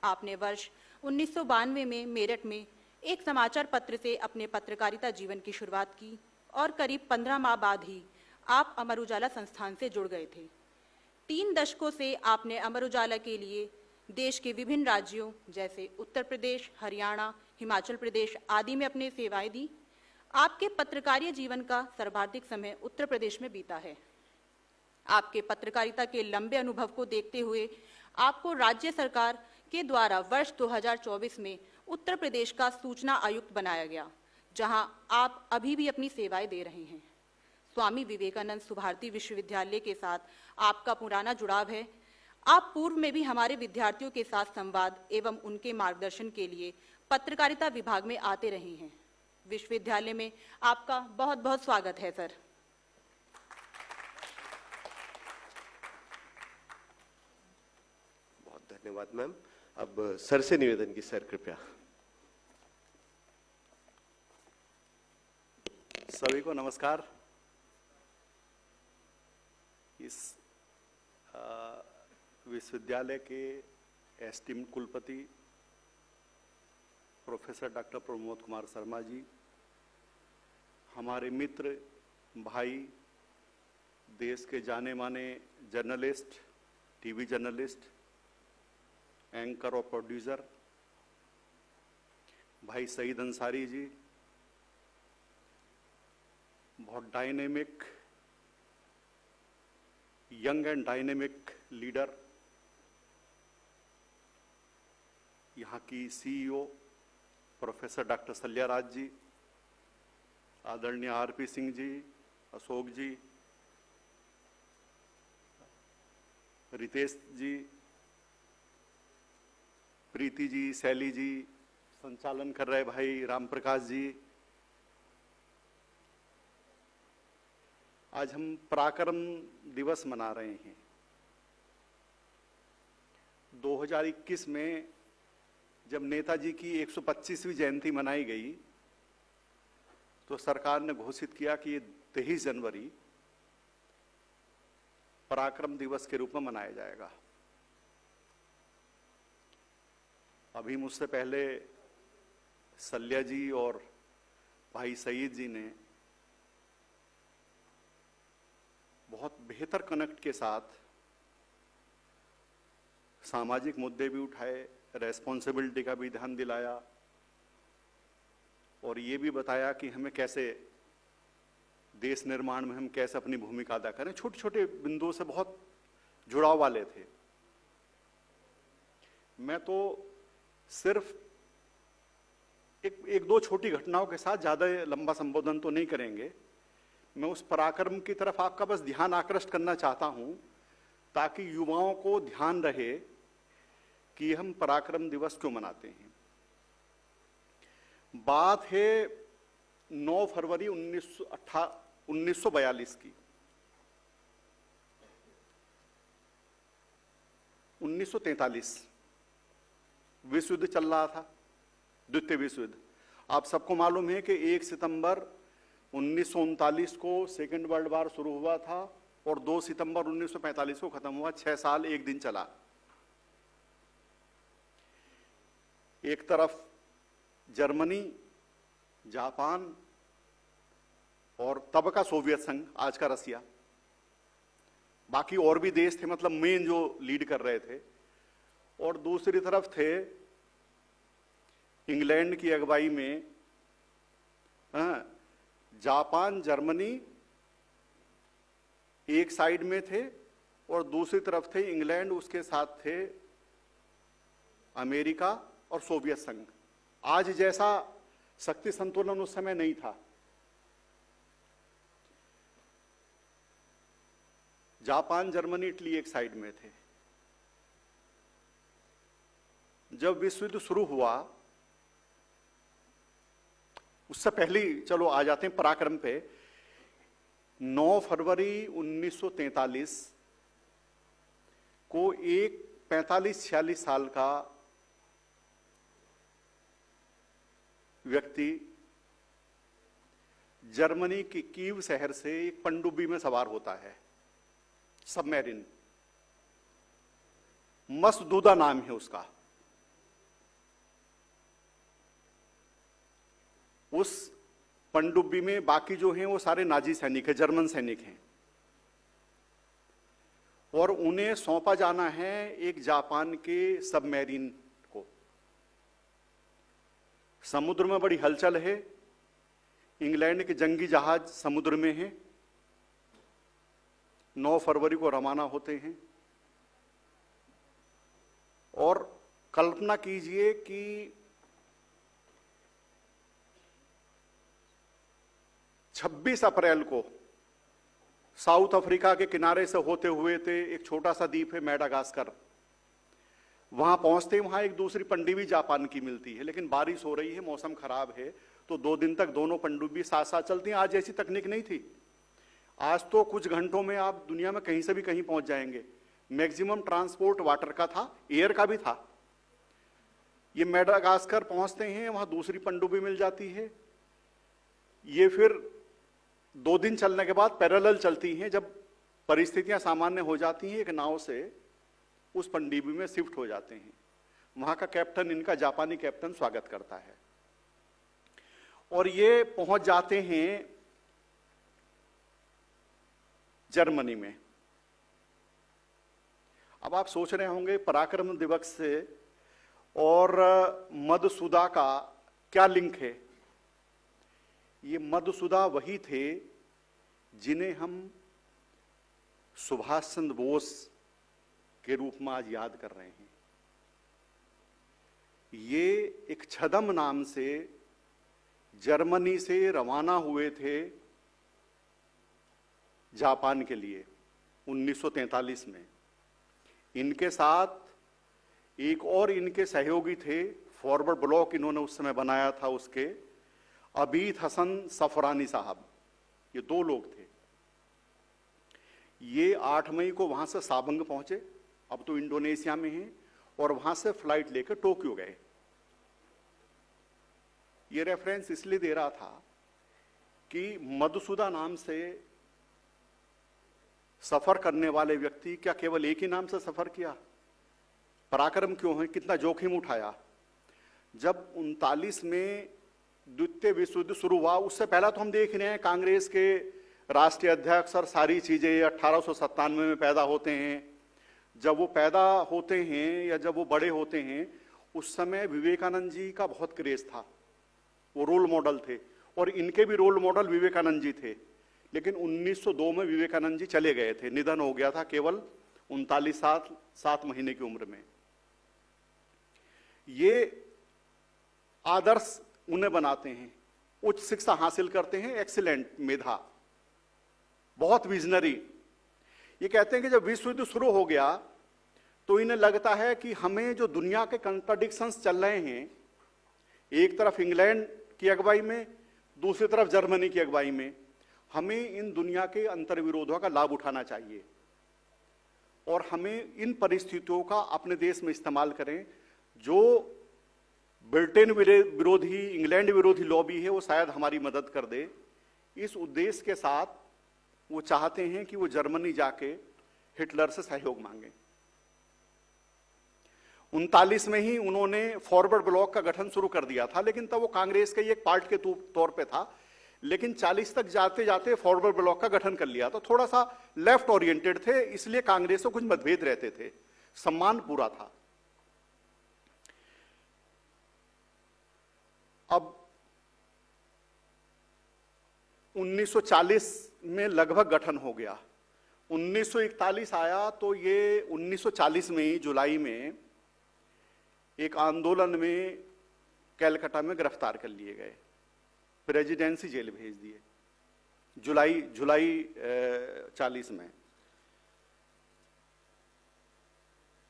Speaker 6: आपने वर्ष 1992 में मेरठ में एक समाचार पत्र से अपने पत्रकारिता जीवन की शुरुआत की और करीब 15 माह बाद ही आप अमर उजाला संस्थान से जुड़ गए थे। 3 दशकों से आपने अमर उजाला के लिए देश के विभिन्न राज्यों जैसे उत्तर प्रदेश, हरियाणा, हिमाचल प्रदेश आदि में अपनी सेवाएं दी। आपके पत्रकारीय जीवन का सर्वाधिक समय उत्तर प्रदेश में बीता है। आपके पत्रकारिता के लंबे अनुभव को देखते हुए आपको राज्य सरकार के द्वारा वर्ष 2024 में उत्तर प्रदेश का सूचना आयुक्त बनाया गया, जहां आप अभी भी अपनी सेवाएं दे रहे हैं। स्वामी विवेकानंद सुभारती विश्वविद्यालय के साथ आपका पुराना जुड़ाव है। आप पूर्व में भी हमारे विद्यार्थियों के साथ संवाद एवं उनके मार्गदर्शन के लिए पत्रकारिता विभाग में आते रहे हैं। विश्वविद्यालय में आपका बहुत बहुत स्वागत है सर।
Speaker 1: बहुत धन्यवाद मैम। अब सर से निवेदन की सर कृपया।
Speaker 7: सभी को नमस्कार। इस विश्वविद्यालय के एस्टीम कुलपति प्रोफेसर डॉक्टर प्रमोद कुमार शर्मा जी, हमारे मित्र भाई, देश के जाने माने जर्नलिस्ट, टीवी जर्नलिस्ट, एंकर और प्रोड्यूसर भाई सईद अंसारी जी, बहुत dynamic, young and dynamic leader, यहाँ की सीईओ प्रोफेसर डॉक्टर सल्याराज जी, आदरणीय आरपी सिंह जी, अशोक जी, रितेश जी, प्रीति जी, शैली जी, संचालन कर रहे भाई राम प्रकाश जी। आज हम पराक्रम दिवस मना रहे हैं। 2021 में जब नेताजी की 125वीं जयंती मनाई गई तो सरकार ने घोषित किया कि ये 23 जनवरी पराक्रम दिवस के रूप में मनाया जाएगा। अभी मुझसे पहले सल्या जी और भाई सईद जी ने बहुत बेहतर कनेक्ट के साथ सामाजिक मुद्दे भी उठाए, रेस्पॉन्सिबिलिटी का भी ध्यान दिलाया और ये भी बताया कि हमें कैसे देश निर्माण में हम कैसे अपनी भूमिका अदा करें। छोटे छोटे बिंदुओं से बहुत जुड़ाव वाले थे। मैं तो सिर्फ एक दो छोटी घटनाओं के साथ ज्यादा लंबा संबोधन तो नहीं करेंगे। मैं उस पराक्रम की तरफ आपका बस ध्यान आकृष्ट करना चाहता हूं ताकि युवाओं को ध्यान रहे कि हम पराक्रम दिवस क्यों मनाते हैं। बात है 9 फरवरी 1942 की। 1943 विश्व युद्ध चल रहा था, द्वितीय विश्व युद्ध। आप सबको मालूम है कि 1 सितंबर 1939 को सेकेंड वर्ल्ड वॉर शुरू हुआ था और 2 सितंबर 1945 को खत्म हुआ। 6 साल 1 दिन चला। एक तरफ जर्मनी, जापान और तब का सोवियत संघ, आज का रसिया, बाकी और भी देश थे, मतलब मेन जो लीड कर रहे थे। और दूसरी तरफ थे इंग्लैंड की अगुवाई में जापान, जर्मनी एक साइड में थे और दूसरी तरफ थे इंग्लैंड, उसके साथ थे अमेरिका और सोवियत संघ। आज जैसा शक्ति संतुलन उस समय नहीं था। जापान, जर्मनी, इटली एक साइड में थे। जब विश्व युद्ध शुरू हुआ, उससे पहले चलो आ जाते हैं पराक्रम पे। 9 फरवरी 1943 को एक 45-46 साल का व्यक्ति जर्मनी की कीव शहर से एक पनडुब्बी में सवार होता है, सबमरीन। मसदूदा नाम है उसका। उस पनडुब्बी में बाकी जो हैं वो सारे नाजी सैनिक हैं, जर्मन सैनिक हैं, और उन्हें सौंपा जाना है एक जापान के सबमरीन को। समुद्र में बड़ी हलचल है, इंग्लैंड के जंगी जहाज समुद्र में हैं। 9 फरवरी को रवाना होते हैं और कल्पना कीजिए कि 26 अप्रैल को साउथ अफ्रीका के किनारे से होते हुए थे, एक छोटा सा द्वीप है मेडागास्कर, वहां पहुंचते वहां एक दूसरी पनडुब्बी जापान की मिलती है, लेकिन बारिश हो रही है, मौसम खराब है, तो 2 दिन तक दोनों पनडुब्बी साथ साथ चलती हैं। आज ऐसी तकनीक नहीं थी। आज तो कुछ घंटों में आप दुनिया में कहीं से भी कहीं पहुंच जाएंगे। मैक्सिमम ट्रांसपोर्ट वाटर का था, एयर का भी था। ये मेडागास्कर पहुंचते हैं, वहां दूसरी पनडुब्बी मिल जाती है। ये फिर 2 दिन चलने के बाद पैरेलल चलती हैं। जब परिस्थितियां सामान्य हो जाती हैं, एक नाव से उस पनडुब्बी में शिफ्ट हो जाते हैं। वहां का कैप्टन, इनका जापानी कैप्टन, स्वागत करता है और ये पहुंच जाते हैं जर्मनी में। अब आप सोच रहे होंगे पराक्रम दिवस से और मधुसूदा का क्या लिंक है। ये मधुसूदा वही थे जिन्हें हम सुभाष चंद्र बोस के रूप में आज याद कर रहे हैं। ये एक छदम नाम से जर्मनी से रवाना हुए थे जापान के लिए 1943 में। इनके साथ एक और इनके सहयोगी थे, फॉरवर्ड ब्लॉक इन्होंने उस समय बनाया था, उसके अबीद हसन सफरानी साहब। ये 2 लोग थे। ये 8 मई को वहां से साबंग पहुंचे, अब तो इंडोनेशिया में हैं, और वहां से फ्लाइट लेकर टोक्यो गए। ये रेफरेंस इसलिए दे रहा था कि मधुसूदा नाम से सफर करने वाले व्यक्ति क्या केवल एक ही नाम से सफर किया? पराक्रम क्यों है? कितना जोखिम उठाया? जब 39 में द्वितीय विश्व युद्ध शुरू हुआ, उससे पहला तो हम देख रहे हैं कांग्रेस के राष्ट्रीय अध्यक्ष और सारी चीजें 1897 में पैदा होते हैं। जब वो पैदा होते हैं या जब वो बड़े होते हैं, उस समय विवेकानंद जी का बहुत क्रेज था। वो रोल मॉडल थे, और इनके भी रोल मॉडल विवेकानंद जी थे। लेकिन 1902 में विवेकानंद जी चले गए थे, निधन हो गया था केवल 39 साल 7 महीने की उम्र में। ये आदर्श उन्हें बनाते हैं, उच्च शिक्षा हासिल करते हैं, एक्सीलेंट मेधा, बहुत विजनरी। ये कहते हैं कि जब विश्व युद्ध शुरू हो गया तो इन्हें लगता है कि हमें जो दुनिया के कंट्राडिक्शंस चल रहे हैं, एक तरफ इंग्लैंड की अगुवाई में, दूसरी तरफ जर्मनी की अगुवाई में, हमें इन दुनिया के अंतर्विरोधों का लाभ उठाना चाहिए और हमें इन परिस्थितियों का अपने देश में इस्तेमाल करें। जो ब्रिटेन विरोधी, इंग्लैंड विरोधी लॉबी है, वो शायद हमारी मदद कर दे। इस उद्देश्य के साथ वो चाहते हैं कि वो जर्मनी जाके हिटलर से सहयोग मांगे। 39 में ही उन्होंने फॉरवर्ड ब्लॉक का गठन शुरू कर दिया था, लेकिन तब वो कांग्रेस के एक पार्ट के तौर पे था। लेकिन 40 तक जाते जाते फॉरवर्ड ब्लॉक का गठन कर लिया। तो थोड़ा सा लेफ्ट ओरिएंटेड थे, इसलिए कांग्रेस से कुछ मतभेद रहते थे, सम्मान पूरा था। अब 1940 में लगभग गठन हो गया। 1941 आया तो ये 1940 में ही जुलाई में एक आंदोलन में कलकत्ता में गिरफ्तार कर लिए गए, प्रेसिडेंसी जेल भेज दिए जुलाई 40 में।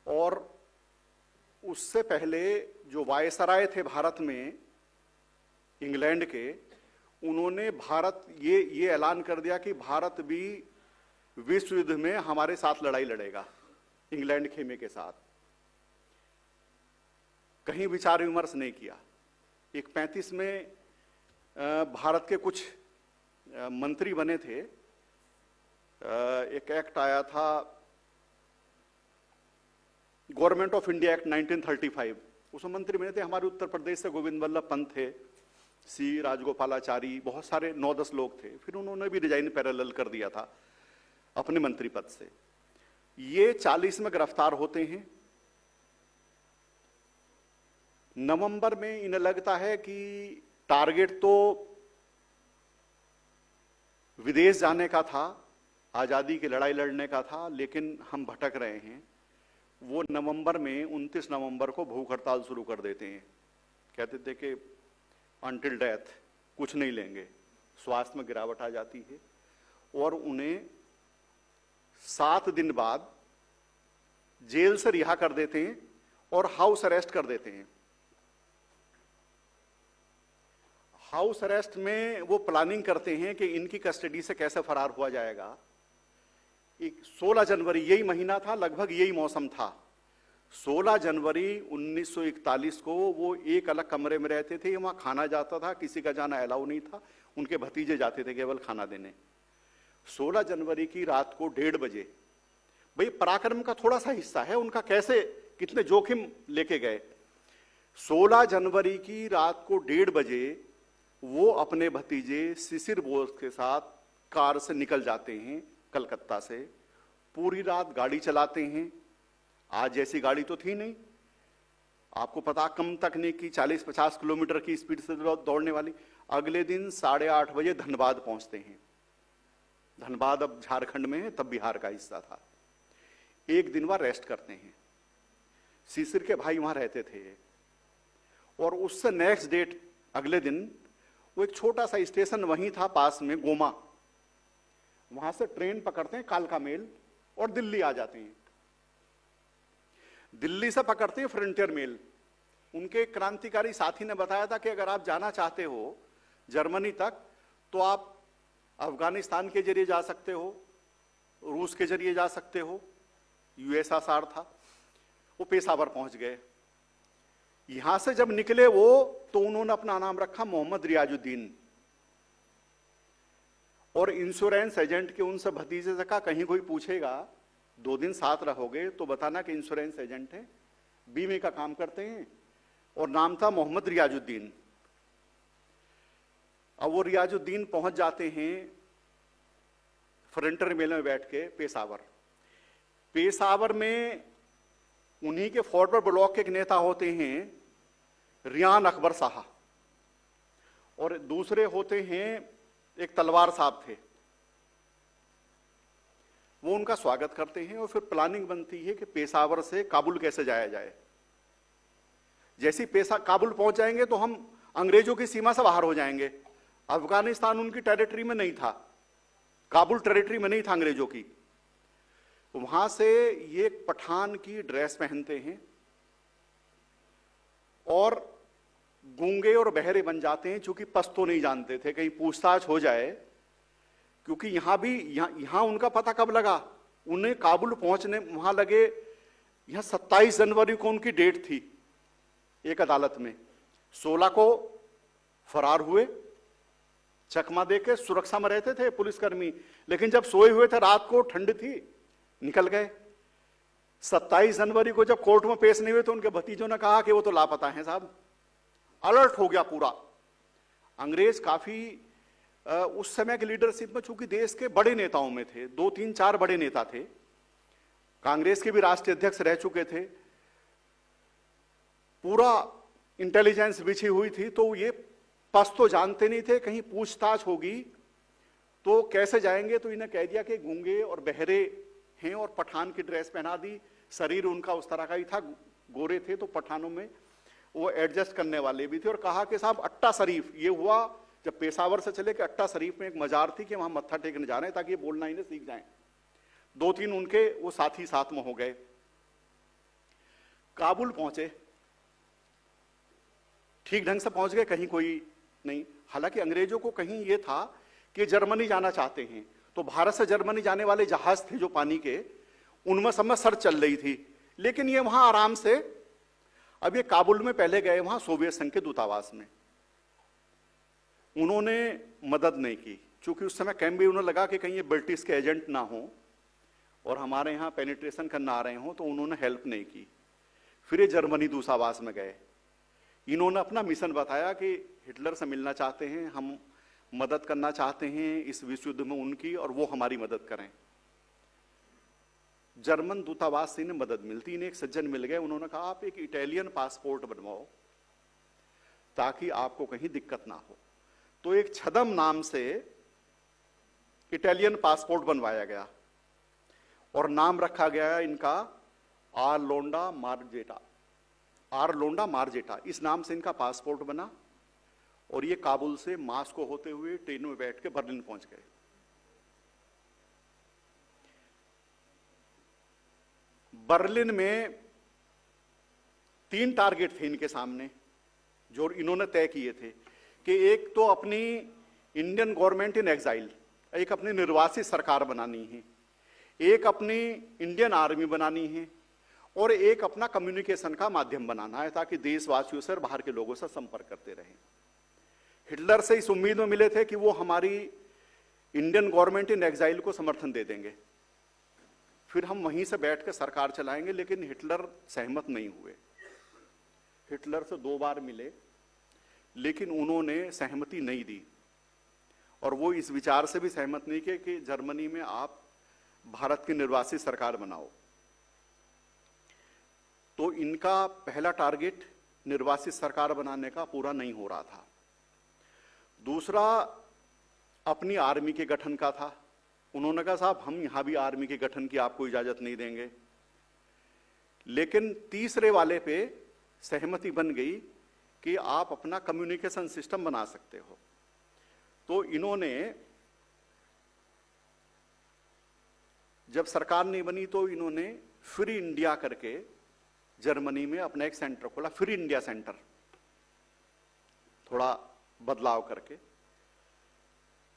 Speaker 7: और उससे पहले जो वायसराय थे भारत में इंग्लैंड के, उन्होंने भारत ये ऐलान कर दिया कि भारत भी विश्व युद्ध में हमारे साथ लड़ाई लड़ेगा, इंग्लैंड खेमे के साथ। कहीं विचार विमर्श नहीं किया। 1935 में भारत के कुछ मंत्री बने थे, एक एक्ट आया था गवर्नमेंट ऑफ इंडिया एक्ट 1935, उसमें मंत्री बने थे हमारे उत्तर प्रदेश से गोविंद वल्लभ पंत थे, सी राजगोपालाचारी, बहुत सारे 9-10 लोग थे। फिर उन्होंने भी रिजाइन पैरेलल कर दिया था अपने मंत्री पद से। ये 40 में गिरफ्तार होते हैं। नवंबर में इन्हें लगता है कि टारगेट तो विदेश जाने का था, आजादी की लड़ाई लड़ने का था, लेकिन हम भटक रहे हैं। वो नवंबर में 29 नवंबर को भूख हड़ताल शुरू कर देते हैं। कहते थे कि अंटिल डेथ कुछ नहीं लेंगे। स्वास्थ्य में गिरावट आ जाती है और उन्हें 7 दिन बाद जेल से रिहा कर देते हैं और हाउस अरेस्ट कर देते हैं। हाउस अरेस्ट में वो प्लानिंग करते हैं कि इनकी कस्टडी से कैसे फरार हुआ जाएगा। 16 जनवरी, यही महीना था, लगभग यही मौसम था। 16 जनवरी 1941 को वो एक अलग कमरे में रहते थे, वहां खाना जाता था, किसी का जाना अलाउ नहीं था, उनके भतीजे जाते थे केवल खाना देने। 16 जनवरी की रात को 1:30 बजे, भाई पराक्रम का थोड़ा सा हिस्सा है उनका, कैसे कितने जोखिम लेके गए। 16 जनवरी की रात को 1:30 बजे वो अपने भतीजे शिशिर बोस के साथ कार से निकल जाते हैं कलकत्ता से। पूरी रात गाड़ी चलाते हैं। आज जैसी गाड़ी तो थी नहीं, आपको पता, कम तकनीक की 40-50 किलोमीटर की स्पीड से दौड़ने वाली। अगले दिन 8:30 बजे धनबाद पहुंचते हैं। धनबाद अब झारखंड में है, तब बिहार का हिस्सा था। एक दिन वहां रेस्ट करते हैं। शिशिर के भाई वहां रहते थे और उससे नेक्स्ट डेट, अगले दिन, वो एक छोटा सा स्टेशन वहीं था पास में, गोमा, वहां से ट्रेन पकड़ते हैं कालका मेल और दिल्ली आ जाते हैं। दिल्ली से पकड़ते हैं फ्रंटियर मेल। उनके क्रांतिकारी साथी ने बताया था कि अगर आप जाना चाहते हो जर्मनी तक तो आप अफगानिस्तान के जरिए जा सकते हो, रूस के जरिए जा सकते हो, यूएसएसआर था। वो पेशावर पहुंच गए। यहां से जब निकले वो, तो उन्होंने अपना नाम रखा मोहम्मद रियाजुद्दीन। और इंश्योरेंस एजेंट के उनसे भतीजे से कहा, कहीं कोई पूछेगा 2 दिन साथ रहोगे तो बताना कि इंश्योरेंस एजेंट है, बीमे का काम करते हैं, और नाम था मोहम्मद रियाजुद्दीन। अब वो रियाजुद्दीन पहुंच जाते हैं फ्रंटियर मेल में बैठ के पेशावर। पेशावर में उन्हीं के फॉरवर्ड ब्लॉक के एक नेता होते हैं रियान अकबर शाह। और दूसरे होते हैं एक तलवार साहब थे, वो उनका स्वागत करते हैं और फिर प्लानिंग बनती है कि पेशावर से काबुल कैसे जाया जाए। जैसे काबुल पहुंच जाएंगे तो हम अंग्रेजों की सीमा से बाहर हो जाएंगे। अफगानिस्तान उनकी टेरिटरी में नहीं था, काबुल टेरिटरी में नहीं था अंग्रेजों की। वहां से ये पठान की ड्रेस पहनते हैं और गूंगे और बहरे बन जाते हैं, चूंकि पश्तो नहीं जानते थे, कहीं पूछताछ हो जाए। क्योंकि यहां उनका पता कब लगा, उन्हें काबुल पहुंचने वहां लगे, यहां 27 जनवरी को उनकी डेट थी एक अदालत में। 16 को फरार हुए, चकमा देके सुरक्षा में रहते थे पुलिसकर्मी, लेकिन जब सोए हुए थे रात को, ठंड थी, निकल गए। 27 जनवरी को जब कोर्ट में पेश नहीं हुए तो उनके भतीजों ने कहा कि वो तो लापता हैं साहब। अलर्ट हो गया पूरा अंग्रेज। काफी उस समय की लीडरशिप में, चूंकि देश के बड़े नेताओं में थे, 2, 3, 4 बड़े नेता थे, कांग्रेस के भी राष्ट्रीय अध्यक्ष रह चुके थे, पूरा इंटेलिजेंस बिछी हुई थी। तो ये पश्तो जानते नहीं थे, कहीं पूछताछ होगी तो कैसे जाएंगे। तो इन्हें कह दिया कि गूंगे और बहरे हैं और पठान की ड्रेस पहना दी। शरीर उनका उस तरह का ही था, गोरे थे, तो पठानों में वो एडजस्ट करने वाले भी थे। और कहा कि साहब अट्टा शरीफ, ये हुआ जब पेशावर से चले कि अट्टा शरीफ में एक मजार थी कि वहां मत्था टेकने जा रहे हैं ताकि ये बोलना इन्हें सीख जाएं। 2-3 उनके वो साथी साथ में हो गए। काबुल पहुंचे, ठीक ढंग से पहुंच गए, कहीं कोई नहीं। हालांकि अंग्रेजों को कहीं ये था कि जर्मनी जाना चाहते हैं, तो भारत से जर्मनी जाने वाले जहाज थे जो पानी के, उनमें सब में सर्च चल रही थी। लेकिन ये वहां आराम से, अब ये काबुल में पहले गए वहां सोवियत संघ के दूतावास में, उन्होंने मदद नहीं की, क्योंकि उस समय कैम्बे उन्हें लगा कि कहीं ये ब्रिटिश के एजेंट ना हो और हमारे यहाँ पेनिट्रेशन करना आ रहे हो, तो उन्होंने हेल्प नहीं की। फिर ये जर्मनी दूतावास में गए, इन्होंने अपना मिशन बताया कि हिटलर से मिलना चाहते हैं, हम मदद करना चाहते हैं इस विश्व युद्ध में उनकी, और वो हमारी मदद करें। जर्मन दूतावास से इन्हें मदद मिलती। इन्हें एक सज्जन मिल गए, उन्होंने कहा आप एक इटालियन पासपोर्ट बनवाओ ताकि आपको कहीं दिक्कत ना हो। तो एक छदम नाम से इटालियन पासपोर्ट बनवाया गया और नाम रखा गया इनका आर्लोंडा मार्जेटा। आर्लोंडा मार्जेटा, इस नाम से इनका पासपोर्ट बना और ये काबुल से मास्को होते हुए ट्रेन में बैठ के बर्लिन पहुंच गए। बर्लिन में 3 टारगेट थे इनके सामने जो इन्होंने तय किए थे कि एक तो अपनी इंडियन गवर्नमेंट इन एग्जाइल, एक अपनी निर्वासित सरकार बनानी है, एक अपनी इंडियन आर्मी बनानी है, और एक अपना कम्युनिकेशन का माध्यम बनाना है ताकि देशवासियों से और बाहर के लोगों से संपर्क करते रहें। हिटलर से इस उम्मीद में मिले थे कि वो हमारी इंडियन गवर्नमेंट इन एग्जाइल को समर्थन दे देंगे, फिर हम वहीं से बैठ कर सरकार चलाएंगे। लेकिन हिटलर सहमत नहीं हुए। हिटलर से 2 बार मिले लेकिन उन्होंने सहमति नहीं दी, और वो इस विचार से भी सहमत नहीं किए कि जर्मनी में आप भारत की निर्वासित सरकार बनाओ। तो इनका पहला टारगेट निर्वासित सरकार बनाने का पूरा नहीं हो रहा था। दूसरा अपनी आर्मी के गठन का था। उन्होंने कहा साहब हम यहां भी आर्मी के गठन की आपको इजाजत नहीं देंगे। लेकिन तीसरे वाले पे सहमति बन गई कि आप अपना कम्युनिकेशन सिस्टम बना सकते हो। तो इन्होंने, जब सरकार नहीं बनी तो इन्होंने फ्री इंडिया करके जर्मनी में अपना एक सेंटर खोला, फ्री इंडिया सेंटर, थोड़ा बदलाव करके।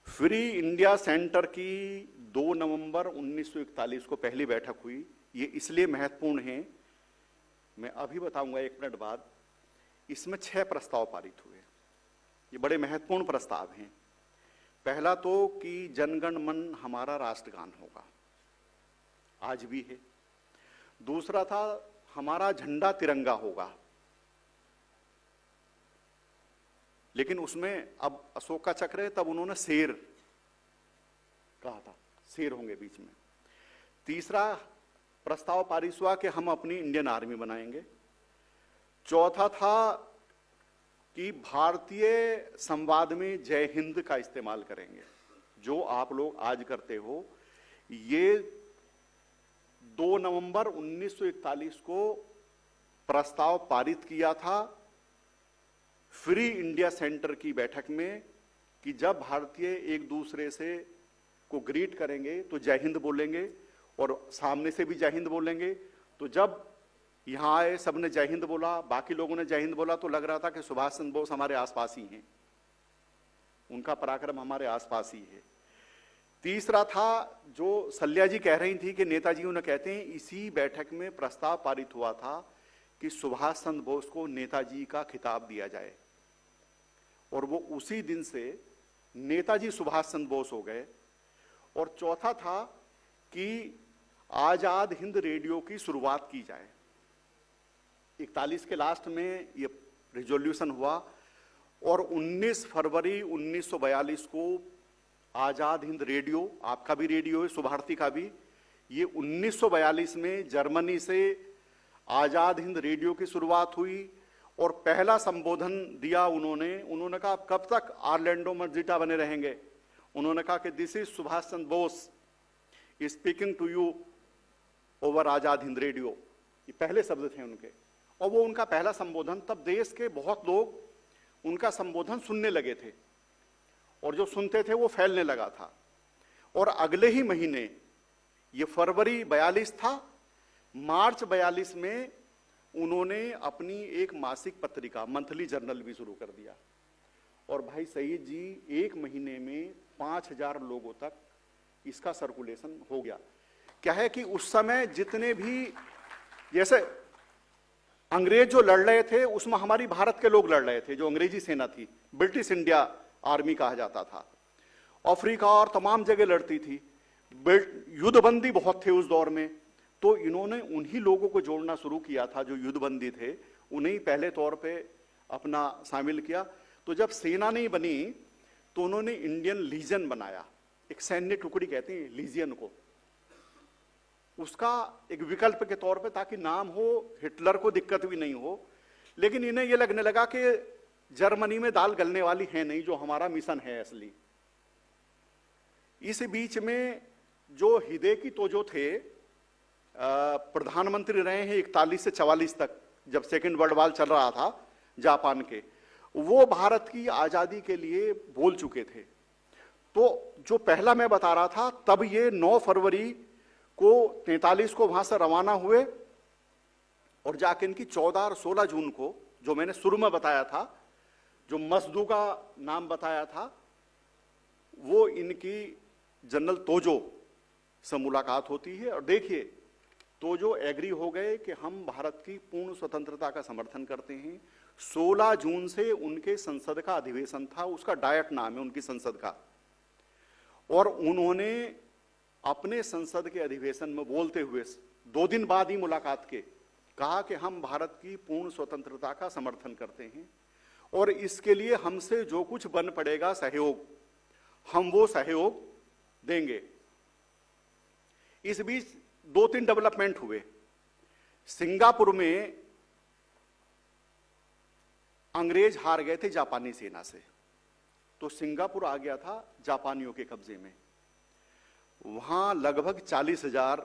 Speaker 7: फ्री इंडिया सेंटर की 2 नवंबर 1941 को पहली बैठक हुई। ये इसलिए महत्वपूर्ण है, मैं अभी बताऊंगा 1 मिनट बाद। इसमें 6 प्रस्ताव पारित हुए। ये बड़े महत्वपूर्ण प्रस्ताव हैं। पहला तो कि जनगण मन हमारा राष्ट्रगान होगा, आज भी है। दूसरा था हमारा झंडा तिरंगा होगा, लेकिन उसमें अब अशोक का चक्र है, तब उन्होंने शेर कहा था, शेर होंगे बीच में। तीसरा प्रस्ताव पारित हुआ कि हम अपनी इंडियन आर्मी बनाएंगे। चौथा था कि भारतीय संवाद में जय हिंद का इस्तेमाल करेंगे। जो आप लोग आज करते हो, ये 2 नवंबर 1941 को प्रस्ताव पारित किया था फ्री इंडिया सेंटर की बैठक में कि जब भारतीय एक दूसरे से को ग्रीट करेंगे तो जय हिंद बोलेंगे और सामने से भी जय हिंद बोलेंगे। तो जब यहां आए, सबने जय हिंद बोला, बाकी लोगों ने जय हिंद बोला, तो लग रहा था कि सुभाष चंद्र बोस हमारे आसपास ही हैं, उनका पराक्रम हमारे आसपास ही है। तीसरा था, जो सल्या जी कह रही थी कि नेताजी, उन्हें कहते हैं इसी बैठक में प्रस्ताव पारित हुआ था कि सुभाष चंद्र बोस को नेताजी का खिताब दिया जाए, और वो उसी दिन से नेताजी सुभाष चंद्र बोस हो गए। और चौथा था कि आजाद हिंद रेडियो की शुरुआत की जाए। 41 के लास्ट में ये रिजोल्यूशन हुआ और 19 फरवरी 1942 को आजाद हिंद रेडियो, आपका भी रेडियो है, सुभारती का भी, ये 1942 में जर्मनी से आजाद हिंद रेडियो की शुरुआत हुई। और पहला संबोधन दिया उन्होंने कहा कब तक आर्लैंडो मर्जिटा बने रहेंगे। उन्होंने कहा कि this is Subhash Chandra Bose speaking to you over Azad Hind radio, ये पहले शब्द थे उनके। और वो उनका पहला संबोधन, तब देश के बहुत लोग उनका संबोधन सुनने लगे थे, और जो सुनते थे वो फैलने लगा था। और अगले ही महीने, ये फरवरी 42 था, मार्च 42 में उन्होंने अपनी एक मासिक पत्रिका, मंथली जर्नल भी शुरू कर दिया। और भाई सईद जी, एक महीने में 5000 लोगों तक इसका सर्कुलेशन हो गया। क्या है कि उस समय जितने भी, जैसे अंग्रेज जो लड़ रहे थे, उसमें हमारी भारत के लोग लड़ रहे थे, जो अंग्रेजी सेना थी, ब्रिटिश इंडिया आर्मी कहा जाता था। अफ्रीका और तमाम जगह लड़ती थी, युद्धबंदी बहुत थे उस दौर में। तो इन्होंने उन्हीं लोगों को जोड़ना शुरू किया था जो युद्धबंदी थे, उन्हें पहले तौर पे अपना शामिल किया। तो जब सेना नहीं बनी तो उन्होंने इंडियन लीजन बनाया, एक सैन्य टुकड़ी कहते हैं लीजियन को, उसका एक विकल्प के तौर पे, ताकि नाम हो, हिटलर को दिक्कत भी नहीं हो। लेकिन इन्हें यह लगने लगा कि जर्मनी में दाल गलने वाली है नहीं, जो हमारा मिशन है असली। इस बीच में जो हिदेकी तोजो थे, प्रधानमंत्री रहे हैं 41 से 44 तक, जब सेकेंड वर्ल्ड वॉर चल रहा था जापान के, वो भारत की आजादी के लिए बोल चुके थे। तो जो पहला मैं बता रहा था, तब ये 9 फरवरी को 43 को वहां से रवाना हुए, और जाके इनकी 14 और 16 जून को, जो मैंने शुरू में बताया था, जो मसदू का नाम बताया था, वो इनकी जनरल तोजो से मुलाकात होती है। और देखिए, तोजो एग्री हो गए कि हम भारत की पूर्ण स्वतंत्रता का समर्थन करते हैं। 16 जून से उनके संसद का अधिवेशन था, उसका डायट नाम है उनकी संसद का। और उन्होंने अपने संसद के अधिवेशन में बोलते हुए 2 दिन बाद ही मुलाकात के कहा कि हम भारत की पूर्ण स्वतंत्रता का समर्थन करते हैं, और इसके लिए हमसे जो कुछ बन पड़ेगा सहयोग, हम वो सहयोग देंगे। इस बीच 2-3 डेवलपमेंट हुए। सिंगापुर में अंग्रेज हार गए थे जापानी सेना से, तो सिंगापुर आ गया था जापानियों के कब्जे में। वहां लगभग 40,000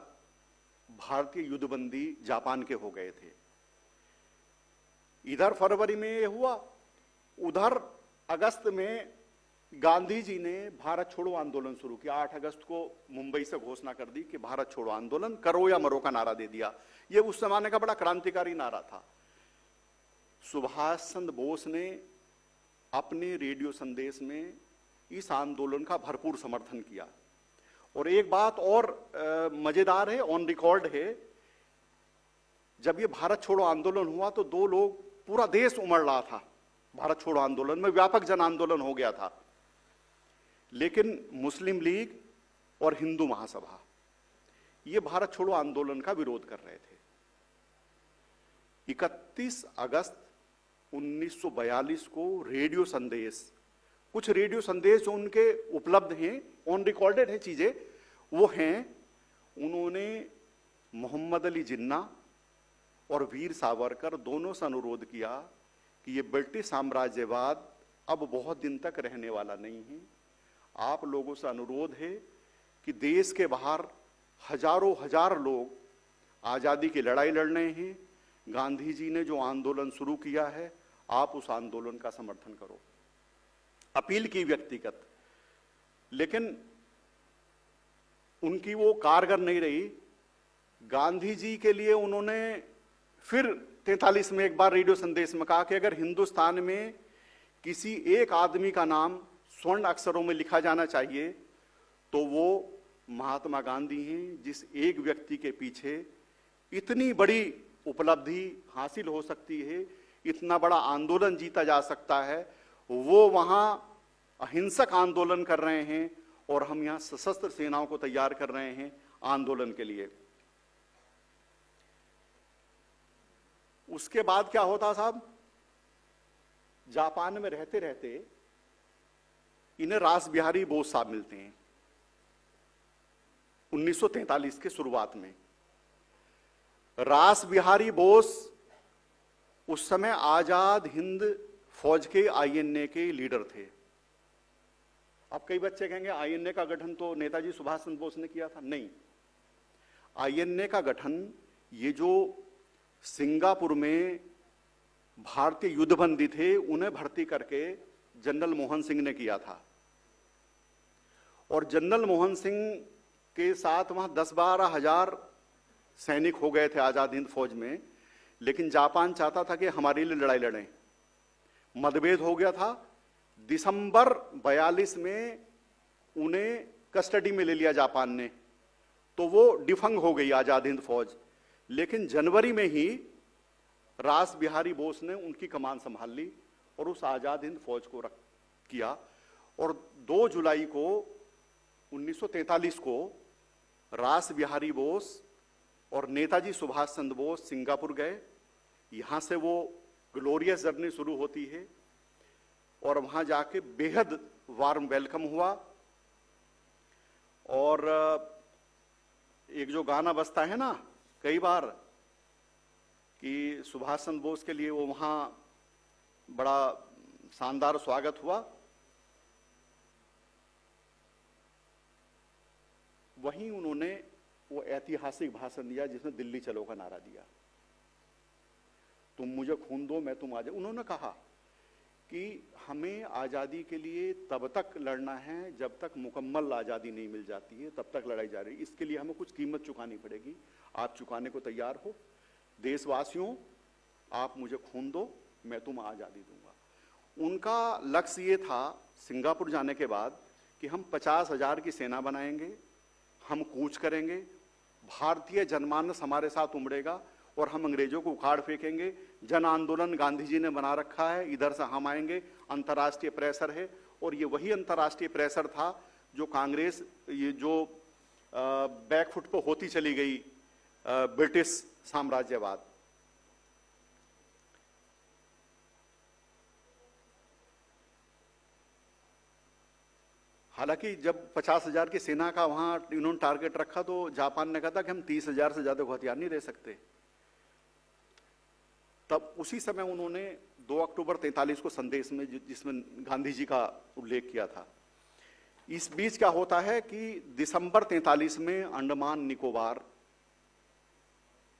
Speaker 7: भारतीय युद्धबंदी जापान के हो गए थे। इधर फरवरी में ये हुआ, उधर अगस्त में गांधी जी ने भारत छोड़ो आंदोलन शुरू किया। 8 अगस्त को मुंबई से घोषणा कर दी कि भारत छोड़ो आंदोलन, करो या मरो का नारा दे दिया। ये उस जमाने का बड़ा क्रांतिकारी नारा था। सुभाष चंद्र बोस ने अपने रेडियो संदेश में इस आंदोलन का भरपूर समर्थन किया। और एक बात और मजेदार है, ऑन रिकॉर्ड है, जब ये भारत छोड़ो आंदोलन हुआ तो 2 लोग, पूरा देश उमड़ रहा था भारत छोड़ो आंदोलन में, व्यापक जन आंदोलन हो गया था। लेकिन मुस्लिम लीग और हिंदू महासभा ये भारत छोड़ो आंदोलन का विरोध कर रहे थे। 31 अगस्त 1942 को रेडियो संदेश, कुछ रेडियो संदेश जो उनके उपलब्ध हैं, ऑन रिकॉर्डेड है चीजें, वो हैं, उन्होंने मोहम्मद अली जिन्ना और वीर सावरकर दोनों से अनुरोध किया कि ये ब्रिटिश साम्राज्यवाद अब बहुत दिन तक रहने वाला नहीं है। आप लोगों से अनुरोध है कि देश के बाहर हजारों हजार लोग आजादी की लड़ाई लड़ रहे हैं। गांधी जी ने जो आंदोलन शुरू किया है, आप उस आंदोलन का समर्थन करो। अपील की व्यक्तिगत, लेकिन उनकी वो कारगर नहीं रही। गांधी जी के लिए उन्होंने फिर 43 में एक बार रेडियो संदेश में कहा कि अगर हिंदुस्तान में किसी एक आदमी का नाम स्वर्ण अक्षरों में लिखा जाना चाहिए तो वो महात्मा गांधी हैं, जिस एक व्यक्ति के पीछे इतनी बड़ी उपलब्धि हासिल हो सकती है, इतना बड़ा आंदोलन जीता जा सकता है। वो वहां अहिंसक आंदोलन कर रहे हैं और हम यहां सशस्त्र सेनाओं को तैयार कर रहे हैं आंदोलन के लिए। उसके बाद क्या होता साहब, जापान में रहते रहते इन्हें रास बिहारी बोस साहब मिलते हैं 1943 के शुरुआत में। रास बिहारी बोस उस समय आजाद हिंद फौज के आईएनए के लीडर थे। अब कई बच्चे कहेंगे आईएनए का गठन तो नेताजी सुभाष चंद्र बोस ने किया था। नहीं, आईएनए का गठन ये जो सिंगापुर में भारतीय युद्धबंदी थे उन्हें भर्ती करके जनरल मोहन सिंह ने किया था। और जनरल मोहन सिंह के साथ वहां 10-12 हजार सैनिक हो गए थे आजाद हिंद फौज में, लेकिन जापान चाहता था कि हमारे लिए लड़ाई लड़ें। मतभेद हो गया था। दिसंबर 42 में उन्हें कस्टडी में ले लिया जापान ने, तो वो डिफंग हो गई आजाद हिंद फौज। लेकिन जनवरी में ही रास बिहारी बोस ने उनकी कमान संभाल ली और उस आजाद हिंद फौज को किया। और 2 जुलाई को 1943 को रास बिहारी बोस और नेताजी सुभाष चंद्र बोस सिंगापुर गए। यहां से वो ग्लोरियस जर्नी शुरू होती है और वहां जाके बेहद वार्म वेलकम हुआ। और एक जो गाना बजता है ना कई बार कि सुभाष चंद्र बोस के लिए वो वहां बड़ा शानदार स्वागत हुआ, वहीं उन्होंने वो ऐतिहासिक भाषण दिया जिसमें दिल्ली चलो का नारा दिया। तुम मुझे खून दो मैं तुम आजाद। उन्होंने कहा कि हमें आजादी के लिए तब तक लड़ना है जब तक मुकम्मल आजादी नहीं मिल जाती है, तब तक लड़ाई जारी। इसके लिए हमें कुछ कीमत चुकानी पड़ेगी। आप चुकाने को तैयार हो? देशवासियों, आप मुझे खून दो मैं तुम आजादी दूंगा। उनका लक्ष्य ये था सिंगापुर जाने के बाद कि हम 50,000 की सेना बनाएंगे, हम कूच करेंगे, भारतीय जनमानस हमारे साथ उमड़ेगा और हम अंग्रेजों को उखाड़ फेंकेंगे। जन आंदोलन गांधी जी ने बना रखा है, इधर से हम आएंगे, अंतर्राष्ट्रीय प्रेशर है। और ये वही अंतर्राष्ट्रीय प्रेशर था जो कांग्रेस ये जो बैकफुट पे होती चली गई ब्रिटिश साम्राज्यवाद। हालांकि जब 50,000 की सेना का वहां इन्होंने टारगेट रखा तो जापान ने कहा था कि हम 30,000 से ज्यादा को हथियार नहीं दे सकते। तब उसी समय उन्होंने 2 अक्टूबर 43 को संदेश में जिसमें गांधी जी का उल्लेख किया था। इस बीच क्या होता है कि दिसंबर 43 में अंडमान निकोबार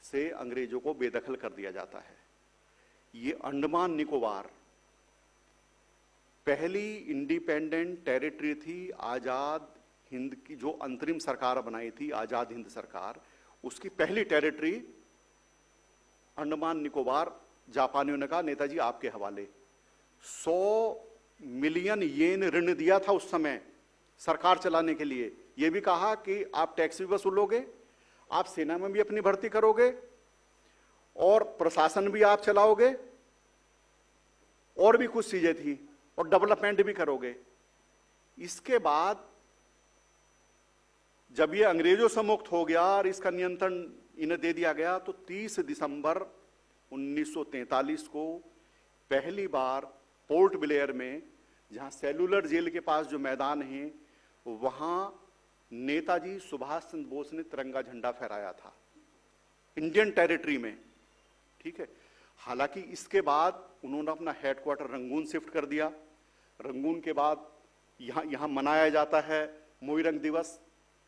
Speaker 7: से अंग्रेजों को बेदखल कर दिया जाता है। ये अंडमान निकोबार पहली इंडिपेंडेंट टेरिटरी थी आजाद हिंद की, जो अंतरिम सरकार बनाई थी आजाद हिंद सरकार, उसकी पहली टेरिटरी अंडमान निकोबार। जापानियों ने कहा नेताजी आपके हवाले। 100 मिलियन येन ऋण दिया था उस समय सरकार चलाने के लिए। यह भी कहा कि आप टैक्स भी वसूलोगे, आप सेना में भी अपनी भर्ती करोगे और प्रशासन भी आप चलाओगे और भी कुछ चीजें थी और डेवलपमेंट भी करोगे। इसके बाद जब ये अंग्रेजों से मुक्त हो गया और इसका नियंत्रण इन्हें दे दिया गया तो 30 दिसंबर 1943 को पहली बार पोर्ट ब्लेयर में, जहां सेलुलर जेल के पास जो मैदान है, वहां नेताजी सुभाष चंद्र बोस ने तिरंगा झंडा फहराया था इंडियन टेरिटरी में। ठीक है, हालांकि इसके बाद उन्होंने अपना हेडक्वार्टर रंगून शिफ्ट कर दिया। रंगून के बाद यहाँ मनाया जाता है मोइरंग दिवस।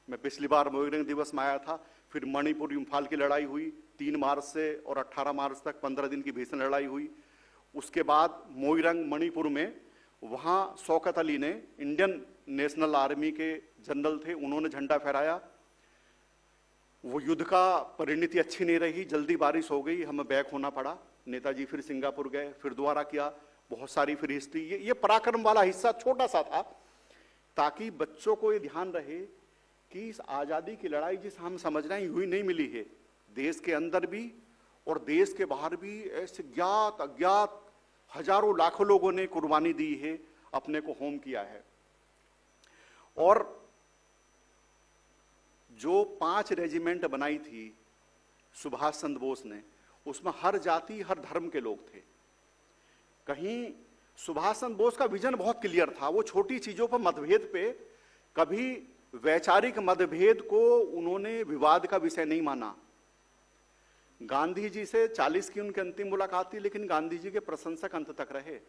Speaker 7: मैं पिछली बार मोइरंग दिवस में आया था। फिर मणिपुर इम्फाल की लड़ाई हुई 3 मार्च से और 18 मार्च तक 15 दिन की भीषण लड़ाई हुई। उसके बाद मोइरंग मणिपुर में वहाँ शौकत अली ने, इंडियन नेशनल आर्मी के जनरल थे, उन्होंने झंडा फहराया। वो युद्ध का परिणति अच्छी नहीं रही, जल्दी बारिश हो गई, हमें बैक होना पड़ा। नेताजी फिर सिंगापुर गए, फिर दोबारा किया, बहुत सारी फिर हिस्ट्री। ये पराक्रम वाला हिस्सा छोटा सा था, ताकि बच्चों को ये ध्यान रहे कि इस आज़ादी की लड़ाई जिस हम समझ रहे हैं हुई नहीं मिली है। देश के अंदर भी और देश के बाहर भी ऐसे ज्ञात अज्ञात हजारों लाखों लोगों ने कुर्बानी दी है, अपने को होम किया है। और जो 5 रेजिमेंट बनाई थी सुभाष चंद्र बोस ने, उसमें हर जाति हर धर्म के लोग थे। कहीं सुभाष चंद्र बोस का विजन बहुत क्लियर था। वो छोटी चीजों पर मतभेद पे, कभी वैचारिक मतभेद को उन्होंने विवाद का विषय नहीं माना। गांधी जी से 40 की उनकी अंतिम मुलाकात थी, लेकिन गांधी जी के प्रशंसक अंत तक रहे।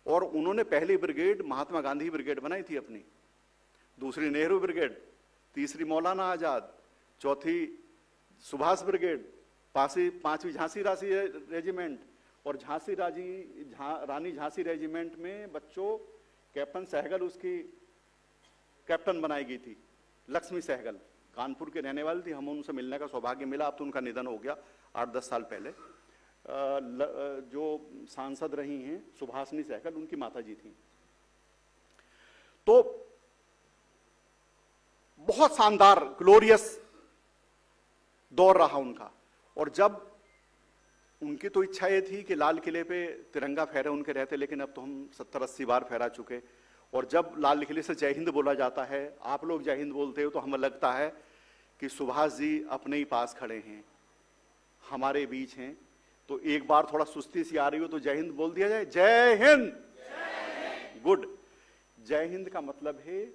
Speaker 7: और उन्होंने पहली ब्रिगेड महात्मा गांधी ब्रिगेड बनाई थी अपनी, दूसरी नेहरू ब्रिगेड, तीसरी मौलाना आजाद, चौथी सुभाष ब्रिगेड, पांचवी झांसी रेजिमेंट, और रानी झांसी रेजिमेंट में बच्चों कैप्टन सहगल उसकी कैप्टन बनाई गई थी। लक्ष्मी सहगल कानपुर के रहने वाली थी, हम उनसे मिलने का सौभाग्य मिला। अब तो उनका निधन हो गया 8-10 साल पहले। जो सांसद रही हैं सुभाषनी सहगल, उनकी माताजी थी। तो बहुत शानदार ग्लोरियस दौर रहा उनका। और जब उनकी तो इच्छा ये थी कि लाल किले पे तिरंगा फहरे उनके रहते, लेकिन अब तो हम 70-80 बार फहरा चुके। और जब लाल किले से जय हिंद बोला जाता है, आप लोग जय हिंद बोलते हो, तो हमें लगता है कि सुभाष जी अपने ही पास खड़े हैं, हमारे बीच हैं। तो एक बार थोड़ा सुस्ती सी आ रही हो तो जय हिंद बोल दिया जाए। जय हिंद। गुड। जय हिंद का मतलब है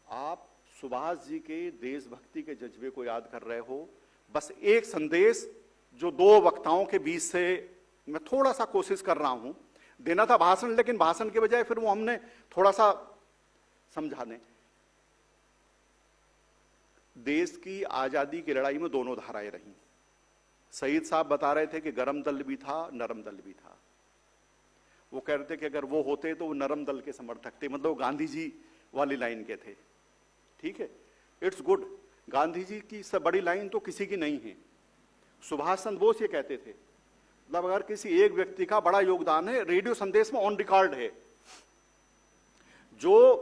Speaker 7: आप सुभाष जी के देशभक्ति के जज्बे को याद कर रहे हो। बस एक संदेश जो 2 वक्ताओं के बीच से मैं थोड़ा सा कोशिश कर रहा हूं, देना था भाषण, लेकिन भाषण के बजाय फिर वो हमने थोड़ा सा समझाने। देश की आजादी की लड़ाई में दोनों धाराएं रही। शहीद साहब बता रहे थे कि गरम दल भी था, नरम दल भी था। वो कह रहे थे कि अगर वो होते तो वो नरम दल के समर्थक थे, मतलब गांधी जी वाली लाइन के थे। ठीक है, इट्स गुड। गांधी जी की सबसे बड़ी लाइन तो किसी की नहीं है। सुभाष चंद्र बोस ये कहते थे, मतलब अगर किसी एक व्यक्ति का बड़ा योगदान है, रेडियो संदेश में ऑन रिकॉर्ड है, जो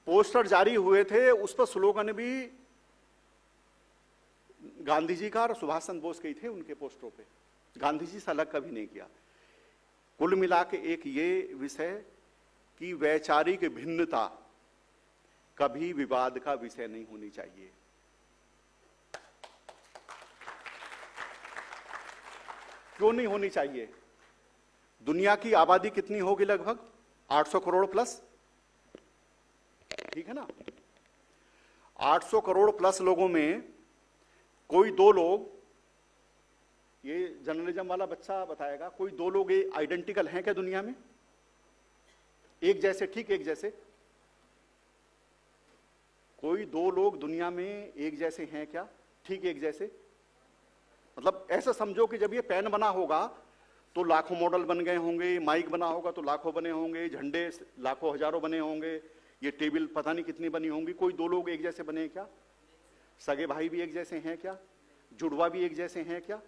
Speaker 7: पोस्टर जारी हुए थे उस पर स्लोगन भी गांधी जी का और सुभाष चंद्र बोस के ही थे उनके पोस्टरों पे। गांधी जी से अलग कभी नहीं किया। कुल मिला के एक ये विषय कि वैचारिक भिन्नता कभी विवाद का विषय नहीं होनी चाहिए। क्यों नहीं होनी चाहिए? दुनिया की आबादी कितनी होगी? लगभग 800 करोड़ प्लस, ठीक है ना? 800 करोड़ प्लस लोगों में कोई 2 लोग, ये जर्नलिज्म वाला बच्चा बताएगा, कोई 2 लोग ये आइडेंटिकल हैं क्या दुनिया में? एक जैसे, ठीक एक जैसे? कोई 2 लोग दुनिया में एक जैसे हैं क्या? ठीक एक जैसे? मतलब ऐसा समझो कि जब ये पेन बना होगा तो लाखों मॉडल बन गए होंगे, माइक बना होगा तो लाखों बने होंगे, झंडे लाखों हजारों बने होंगे, ये टेबल पता नहीं कितनी बनी होंगी। कोई 2 लोग एक जैसे बने क्या? सगे भाई भी एक जैसे हैं क्या? जुड़वा भी एक जैसे हैं क्या?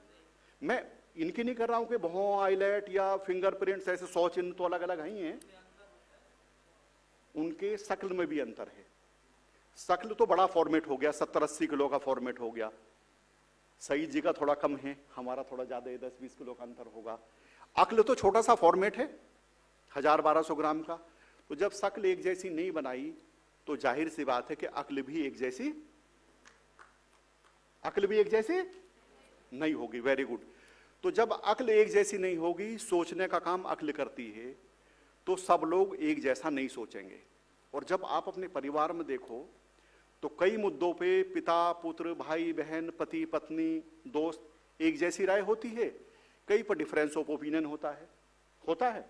Speaker 7: मैं इनकी नहीं कर रहा हूं कि भौं, आईलेट या फिंगरप्रिंट्स ऐसे 100 चिन्ह तो अलग अलग ही हैं। उनके शक्ल में भी अंतर है। शक्ल तो बड़ा फॉर्मेट हो गया, 70-80 किलो का फॉर्मेट हो गया। सईद जी का थोड़ा कम है, हमारा थोड़ा ज्यादा है, 10-20 किलो का अंतर होगा। अक्ल तो छोटा सा फॉर्मेट है, 1000-1200 ग्राम का। तो जब शक्ल एक जैसी नहीं बनाई तो जाहिर सी बात है कि अक्ल भी एक जैसी नहीं होगी। Very good. तो जब अक्ल एक जैसी नहीं होगी, सोचने का काम अक्ल करती है, तो सब लोग एक जैसा नहीं सोचेंगे। और जब आप अपने परिवार में देखो तो कई मुद्दों पे पिता पुत्र, भाई बहन, पति पत्नी, दोस्त एक जैसी राय होती है कई पर डिफरेंस ऑफ ओपिनियन होता है।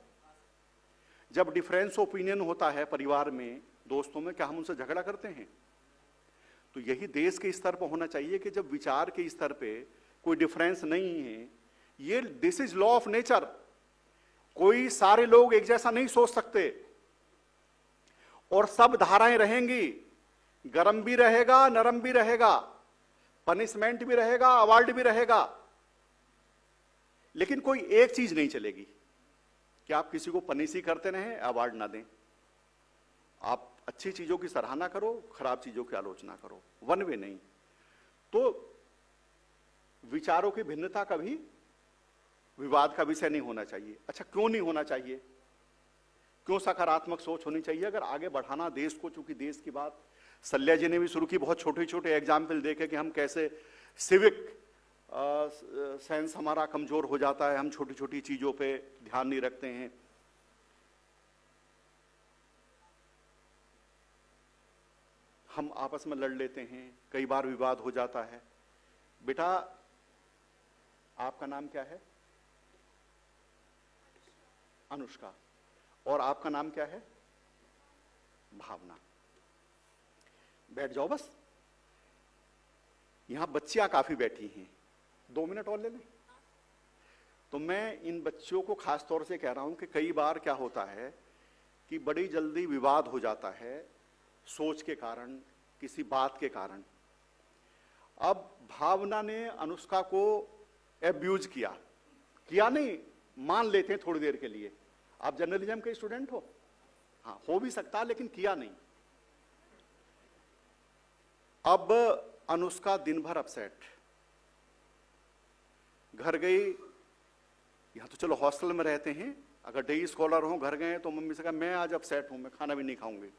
Speaker 7: जब डिफरेंस ओपिनियन होता है परिवार में, दोस्तों में, क्या हम उनसे झगड़ा करते हैं? तो यही देश के स्तर पर होना चाहिए कि जब विचार के स्तर पे कोई डिफरेंस नहीं है, ये this is law of nature. कोई सारे लोग एक जैसा नहीं सोच सकते और सब धाराएं रहेंगी, गरम भी रहेगा, नरम भी रहेगा, पनिशमेंट भी रहेगा, अवार्ड भी रहेगा, लेकिन कोई एक चीज नहीं चलेगी कि आप किसी को पनिश ही करते रहें, अवार्ड ना दें। आप अच्छी चीजों की सराहना करो, खराब चीजों की आलोचना करो, वन वे नहीं। तो विचारों की भिन्नता कभी विवाद का विषय नहीं होना चाहिए। अच्छा, क्यों नहीं होना चाहिए? क्यों सकारात्मक सोच होनी चाहिए? अगर आगे बढ़ाना देश को, चूंकि देश की बात शल्या जी ने भी शुरू की, बहुत छोटे छोटे एग्जाम्पल देखे कि हम कैसे सिविक सेंस हमारा कमजोर हो जाता है, हम छोटी छोटी चीजों पे ध्यान नहीं रखते हैं। हम आपस में लड़ लेते हैं, कई बार विवाद हो जाता है। बेटा, आपका नाम क्या है? अनुष्का। और आपका नाम क्या है? भावना। बैठ जाओ बस। यहां बच्चियां काफी बैठी हैं, 2 मिनट और ले लें। तो मैं इन बच्चों को खास तौर से कह रहा हूं कि कई बार क्या होता है कि बड़ी जल्दी विवाद हो जाता है सोच के कारण, किसी बात के कारण। अब भावना ने अनुष्का को एब्यूज किया नहीं, मान लेते हैं थोड़ी देर के लिए। आप जर्नलिज्म के स्टूडेंट हो, हाँ, हो भी सकता, लेकिन किया नहीं। अब अनुष्का दिन भर अपसेट, घर गई, यहां तो चलो हॉस्टल में रहते हैं, अगर डे स्कॉलर हो, घर गए तो मम्मी से कहा मैं आज अपसेट हूं, मैं खाना भी नहीं खाऊंगी,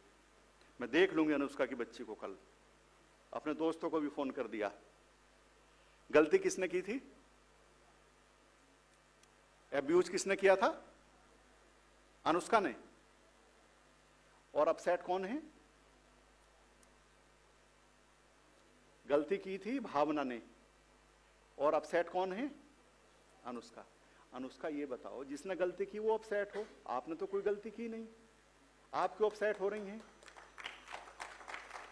Speaker 7: मैं देख लूंगी अनुष्का की बच्ची को कल। अपने दोस्तों को भी फोन कर दिया। गलती किसने की थी? एब्यूज किसने किया था? अनुष्का ने। और अपसेट कौन है? गलती की थी भावना ने, और अपसेट कौन है? अनुष्का। अनुष्का, ये बताओ, जिसने गलती की वो अपसेट हो, आपने तो कोई गलती की नहीं, आप क्यों अपसेट हो रही हैं?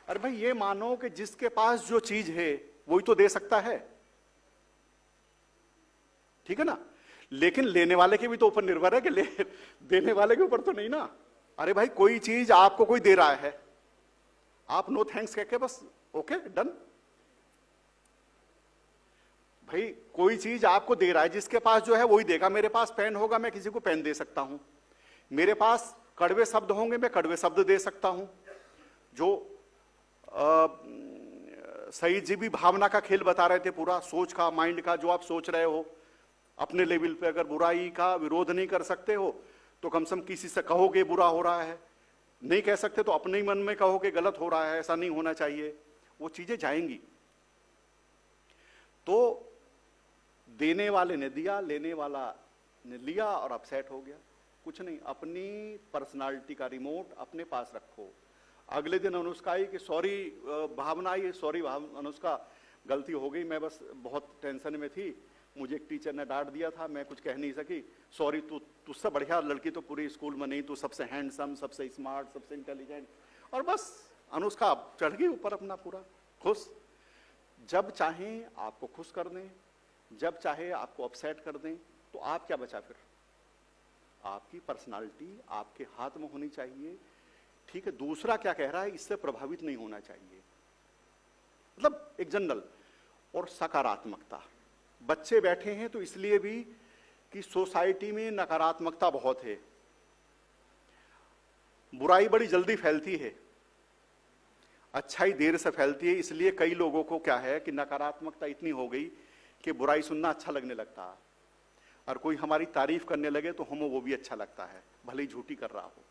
Speaker 7: अरे भाई, ये मानो कि जिसके पास जो चीज है वही तो दे सकता है, ठीक है ना? लेकिन लेने वाले के भी तो ऊपर निर्भर है कि देने वाले के ऊपर तो नहीं ना। अरे भाई, कोई चीज आपको कोई दे रहा है, आप नो थैंक्स कह के बस ओके डन। भाई, कोई चीज आपको दे रहा है, जिसके पास जो है वही देगा। मेरे पास पेन होगा, मैं किसी को पेन दे सकता हूं। मेरे पास कड़वे शब्द होंगे, मैं कड़वे शब्द दे सकता हूं। जो सईद जी भी भावना का खेल बता रहे थे, पूरा सोच का, माइंड का, जो आप सोच रहे हो अपने लेवल पे। अगर बुराई का विरोध नहीं कर सकते हो तो कम से कम किसी से कहोगे बुरा हो रहा है, नहीं कह सकते तो अपने ही मन में कहोगे गलत हो रहा है, ऐसा नहीं होना चाहिए, वो चीजें जाएंगी। तो देने वाले ने दिया, लेने वाला ने लिया और अपसेट हो गया। कुछ नहीं, अपनी पर्सनालिटी का रिमोट अपने पास रखो। अगले दिन अनुष्का आई कि सॉरी भावना आई, सॉरी अनुष्का, गलती हो गई, मैं बस बहुत टेंशन में थी, मुझे एक टीचर ने डांट दिया था, मैं कुछ कह नहीं सकी, सॉरी। तू तुझसे बढ़िया लड़की तो पूरी स्कूल में नहीं, तू सबसे हैंडसम, सबसे स्मार्ट, सबसे इंटेलिजेंट। और बस अनुष्का चढ़ गई ऊपर अपना पूरा खुश। जब चाहें आपको खुश कर दें, जब चाहे आपको अपसेट कर दें, तो आप क्या बचा फिर? आपकी पर्सनालिटी आपके हाथ में होनी चाहिए, ठीक है? दूसरा क्या कह रहा है, इससे प्रभावित नहीं होना चाहिए, मतलब एक जनरल। और सकारात्मकता, बच्चे बैठे हैं तो इसलिए भी कि सोसाइटी में नकारात्मकता बहुत है, बुराई बड़ी जल्दी फैलती है, अच्छाई देर से फैलती है। इसलिए कई लोगों को क्या है कि नकारात्मकता इतनी हो गई कि बुराई सुनना अच्छा लगने लगता है, और कोई हमारी तारीफ करने लगे तो हमें वो भी अच्छा लगता है, भले ही झूठी कर रहा हो,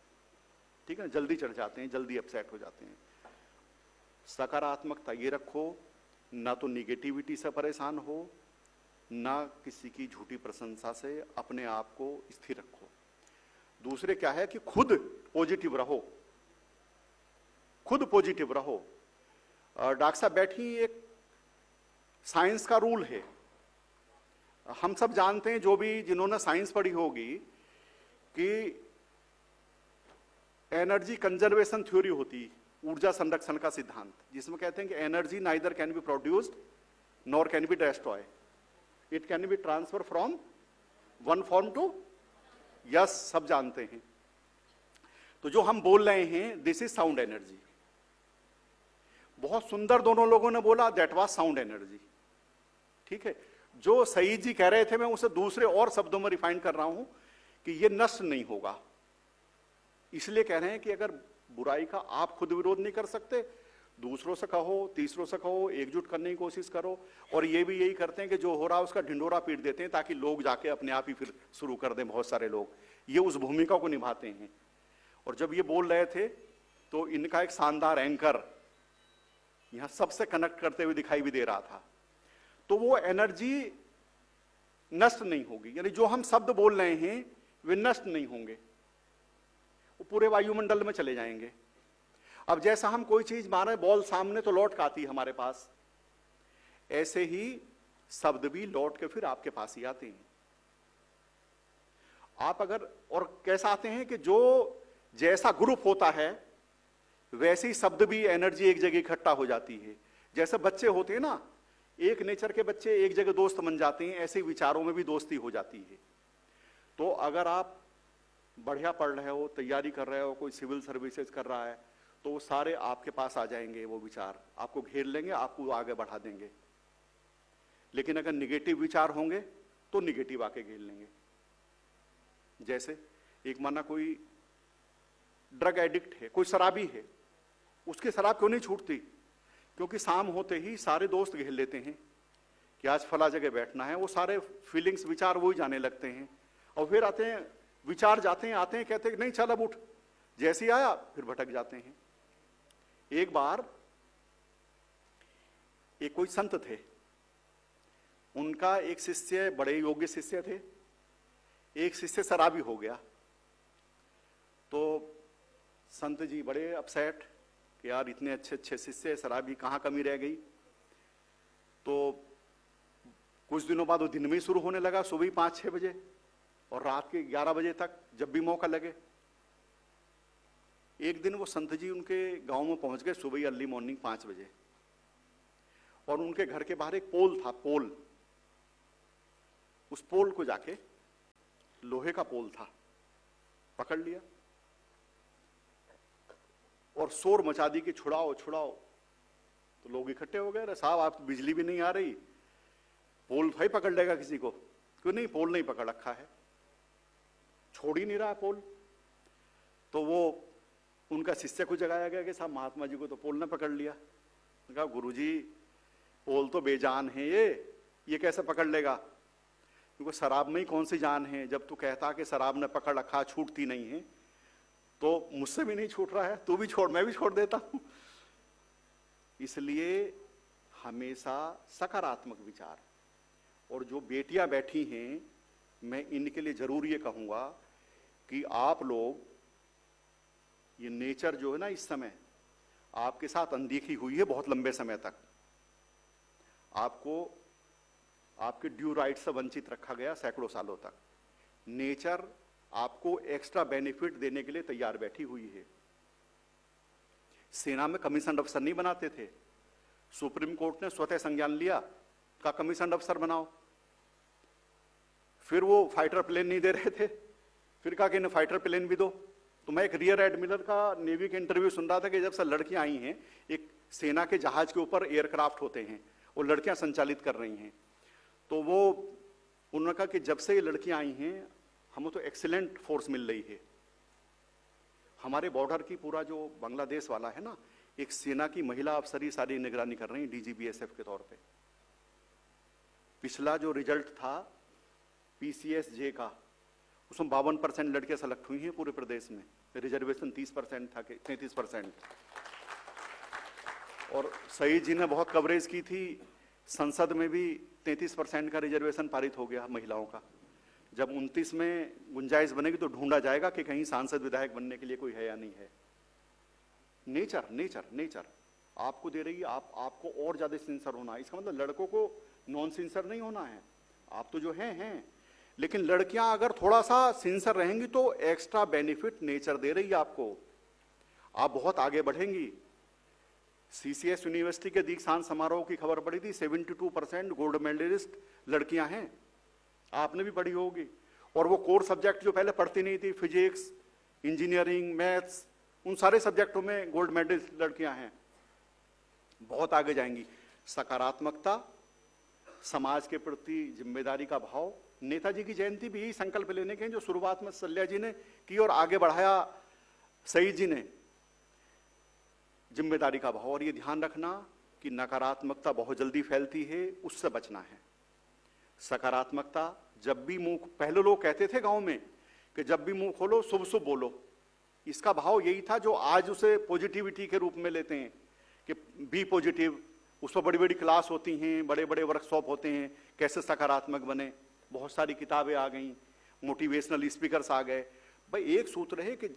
Speaker 7: ठीक है ना? जल्दी चढ़ जाते हैं, जल्दी अपसेट हो जाते हैं। सकारात्मकता ये रखो, ना तो निगेटिविटी से परेशान हो, ना किसी की झूठी प्रशंसा से अपने आप को स्थिर रखो। दूसरे क्या है कि खुद पॉजिटिव रहो, खुद पॉजिटिव रहो। डॉक्टर साहब बैठी, एक साइंस का रूल है, हम सब जानते हैं, जो भी जिन्होंने साइंस पढ़ी होगी, कि एनर्जी कंजर्वेशन थ्योरी होती, ऊर्जा संरक्षण का सिद्धांत, जिसमें कहते हैं कि energy neither can be produced nor can be destroy, it can be transfer from one form to, yes सब जानते हैं। तो जो हम बोल रहे हैं, दिस इज साउंड एनर्जी। बहुत सुंदर दोनों लोगों ने बोला, दैट वाज साउंड एनर्जी। ठीक है, जो सईद जी कह रहे थे, मैं उसे दूसरे और शब्दों में रिफाइन कर रहा हूं कि यह नष्ट नहीं होगा। इसलिए कह रहे हैं कि अगर बुराई का आप खुद विरोध नहीं कर सकते, दूसरों से कहो, तीसरों से कहो, एकजुट करने की कोशिश करो। और ये भी यही करते हैं कि जो हो रहा है उसका ढिंडोरा पीट देते हैं, ताकि लोग जाके अपने आप ही फिर शुरू कर दें। बहुत सारे लोग ये उस भूमिका को निभाते हैं। और जब ये बोल रहे थे तो इनका एक शानदार एंकर यहां सबसे कनेक्ट करते हुए दिखाई भी दे रहा था। तो वो एनर्जी नष्ट नहीं होगी, यानी जो हम शब्द बोल रहे हैं वे नष्ट नहीं होंगे, वो पूरे वायुमंडल में चले जाएंगे। अब जैसा हम कोई चीज मारे, बॉल सामने तो लौट के आती है हमारे पास, ऐसे ही शब्द भी लौट के फिर आपके पास ही आते हैं। आप अगर, और कैसा आते हैं कि जो जैसा ग्रुप होता है वैसे ही शब्द भी, एनर्जी एक जगह इकट्ठा हो जाती है। जैसे बच्चे होते हैं ना, एक नेचर के बच्चे एक जगह दोस्त बन जाते हैं, ऐसे विचारों में भी दोस्ती हो जाती है। तो अगर आप बढ़िया पढ़ रहे हो, तैयारी कर रहे हो, कोई सिविल सर्विसेज कर रहा है, तो वो सारे आपके पास आ जाएंगे, वो विचार आपको घेर लेंगे, आपको आगे बढ़ा देंगे। लेकिन अगर निगेटिव विचार होंगे तो निगेटिव आके घेर लेंगे। जैसे एक माना कोई ड्रग एडिक्ट है, कोई शराबी है, उसकी शराब क्यों नहीं छूटती? क्योंकि शाम होते ही सारे दोस्त घेर लेते हैं कि आज फला जगह बैठना है। वो सारे फीलिंग्स, विचार वही जाने लगते हैं, और फिर आते हैं विचार, जाते हैं, आते हैं, कहते हैं नहीं चल अब उठ, जैसे ही आया फिर भटक जाते हैं। एक बार एक कोई संत थे, उनका एक शिष्य, बड़े योग्य शिष्य थे, एक शिष्य शराबी हो गया। तो संत जी बड़े अपसेट कि यार इतने अच्छे अच्छे शिष्य, शराबी कहाँ कमी रह गई। तो कुछ दिनों बाद वो दिन में ही शुरू होने लगा, सुबह 5-6 बजे और रात के 11 बजे तक, जब भी मौका लगे। एक दिन वो संत जी उनके गांव में पहुंच गए सुबह अर्ली मॉर्निंग 5 बजे, और उनके घर के बाहर एक पोल था, पोल। उस पोल को जाके, लोहे का पोल था, पकड़ लिया और शोर मचा दी कि छुड़ाओ छुड़ाओ। तो लोग इकट्ठे हो गए, अरे साहब आप तो, बिजली भी नहीं आ रही, पोल भाई पकड़ लेगा किसी को? क्यों नहीं, पोल नहीं पकड़ रखा है, छोड़ ही नहीं रहा पोल। तो वो उनका शिष्य को जगाया गया कि साहब महात्मा जी को तो पोल ने पकड़ लिया। कहा गुरुजी पोल तो बेजान है, ये कैसे पकड़ लेगा? क्योंकि शराब में ही कौन सी जान है? जब तू कहता कि शराब ने पकड़ रखा, छूटती नहीं है, तो मुझसे भी नहीं छूट रहा है, तू भी छोड़, मैं भी छोड़ देता हूं। इसलिए हमेशा सकारात्मक विचार। और जो बेटियां बैठी हैं, मैं इनके लिए जरूर ये कहूंगा कि आप लोग, ये नेचर जो है ना, इस समय आपके साथ अनदेखी हुई है बहुत लंबे समय तक। आपको आपके ड्यू राइट से वंचित रखा गया सैकड़ों सालों तक। नेचर आपको एक्स्ट्रा बेनिफिट देने के लिए तैयार बैठी हुई है। सेना में कमीशन अफसर नहीं बनाते थे, सुप्रीम कोर्ट ने स्वतः संज्ञान लिया, का कमीशन अफसर बनाओ। फिर वो फाइटर प्लेन नहीं दे रहे थे, फिर कहा कि इन्हें फाइटर प्लेन भी दो। तो मैं एक रियर एडमिरल का नेवी के इंटरव्यू सुन रहा था कि जब से लड़कियां आई हैं, एक सेना के जहाज के ऊपर एयरक्राफ्ट होते हैं, वो लड़कियां संचालित कर रही हैं। तो वो उन्होंने कहा कि जब से ये लड़कियां आई हैं, हमें तो एक्सीलेंट फोर्स मिल रही है। हमारे बॉर्डर की पूरा जो बांग्लादेश वाला है ना, एक सेना की महिला अफसर ही सारी निगरानी कर रही है DGBSF के तौर पे। पिछला जो रिजल्ट था PCSJ का, उसमें 52% लड़कियां सेलेक्ट हुई हैं पूरे प्रदेश में। रिजर्वेशन 30% था कि 33%। और सईद जी ने बहुत कवरेज की थी, संसद में भी 33% का रिजर्वेशन पारित हो गया महिलाओं का। जब 29 में गुंजाइश बनेगी तो ढूंढा जाएगा कि कहीं सांसद विधायक बनने के लिए कोई है या नहीं है। नेचर नेचर नेचर आपको दे रही है, आपको और ज्यादा सिंसियर होना है। इसका मतलब लड़कों को नॉन सिंसियर नहीं होना है, आप तो जो हैं, लेकिन लड़कियां अगर थोड़ा सा सिंसियर रहेंगी तो एक्स्ट्रा बेनिफिट नेचर दे रही है आपको, आप बहुत आगे बढ़ेंगी। सीसीएस यूनिवर्सिटी के दीक्षांत समारोह की खबर पड़ी थी, 72% गोल्ड मेडलिस्ट लड़कियां हैं, आपने भी पढ़ी होगी। और वो कोर सब्जेक्ट जो पहले पढ़ती नहीं थी, फिजिक्स, इंजीनियरिंग, मैथ्स, उन सारे सब्जेक्टों में गोल्ड मेडलिस्ट लड़कियां हैं, बहुत आगे जाएंगी। सकारात्मकता, समाज के प्रति जिम्मेदारी का भाव। नेताजी की जयंती भी यही संकल्प लेने के हैं जो शुरुआत में सल्या जी ने की और आगे बढ़ाया शहीद जी ने, जिम्मेदारी का भाव। और ये ध्यान रखना कि नकारात्मकता बहुत जल्दी फैलती है, उससे बचना है। सकारात्मकता, जब भी मुंह, पहले लोग कहते थे गांव में कि जब भी मुंह खोलो शुभ शुभ बोलो, इसका भाव यही था जो आज उसे पॉजिटिविटी के रूप में लेते हैं कि बी पॉजिटिव। उस पर बड़ी बड़ी क्लास होती हैं, बड़े बड़े वर्कशॉप होते हैं, कैसे सकारात्मक बने, बहुत सारी किताबें आ गई, मोटिवेशनल स्पीकर्स आ गए। भाई एक सूत्र है कि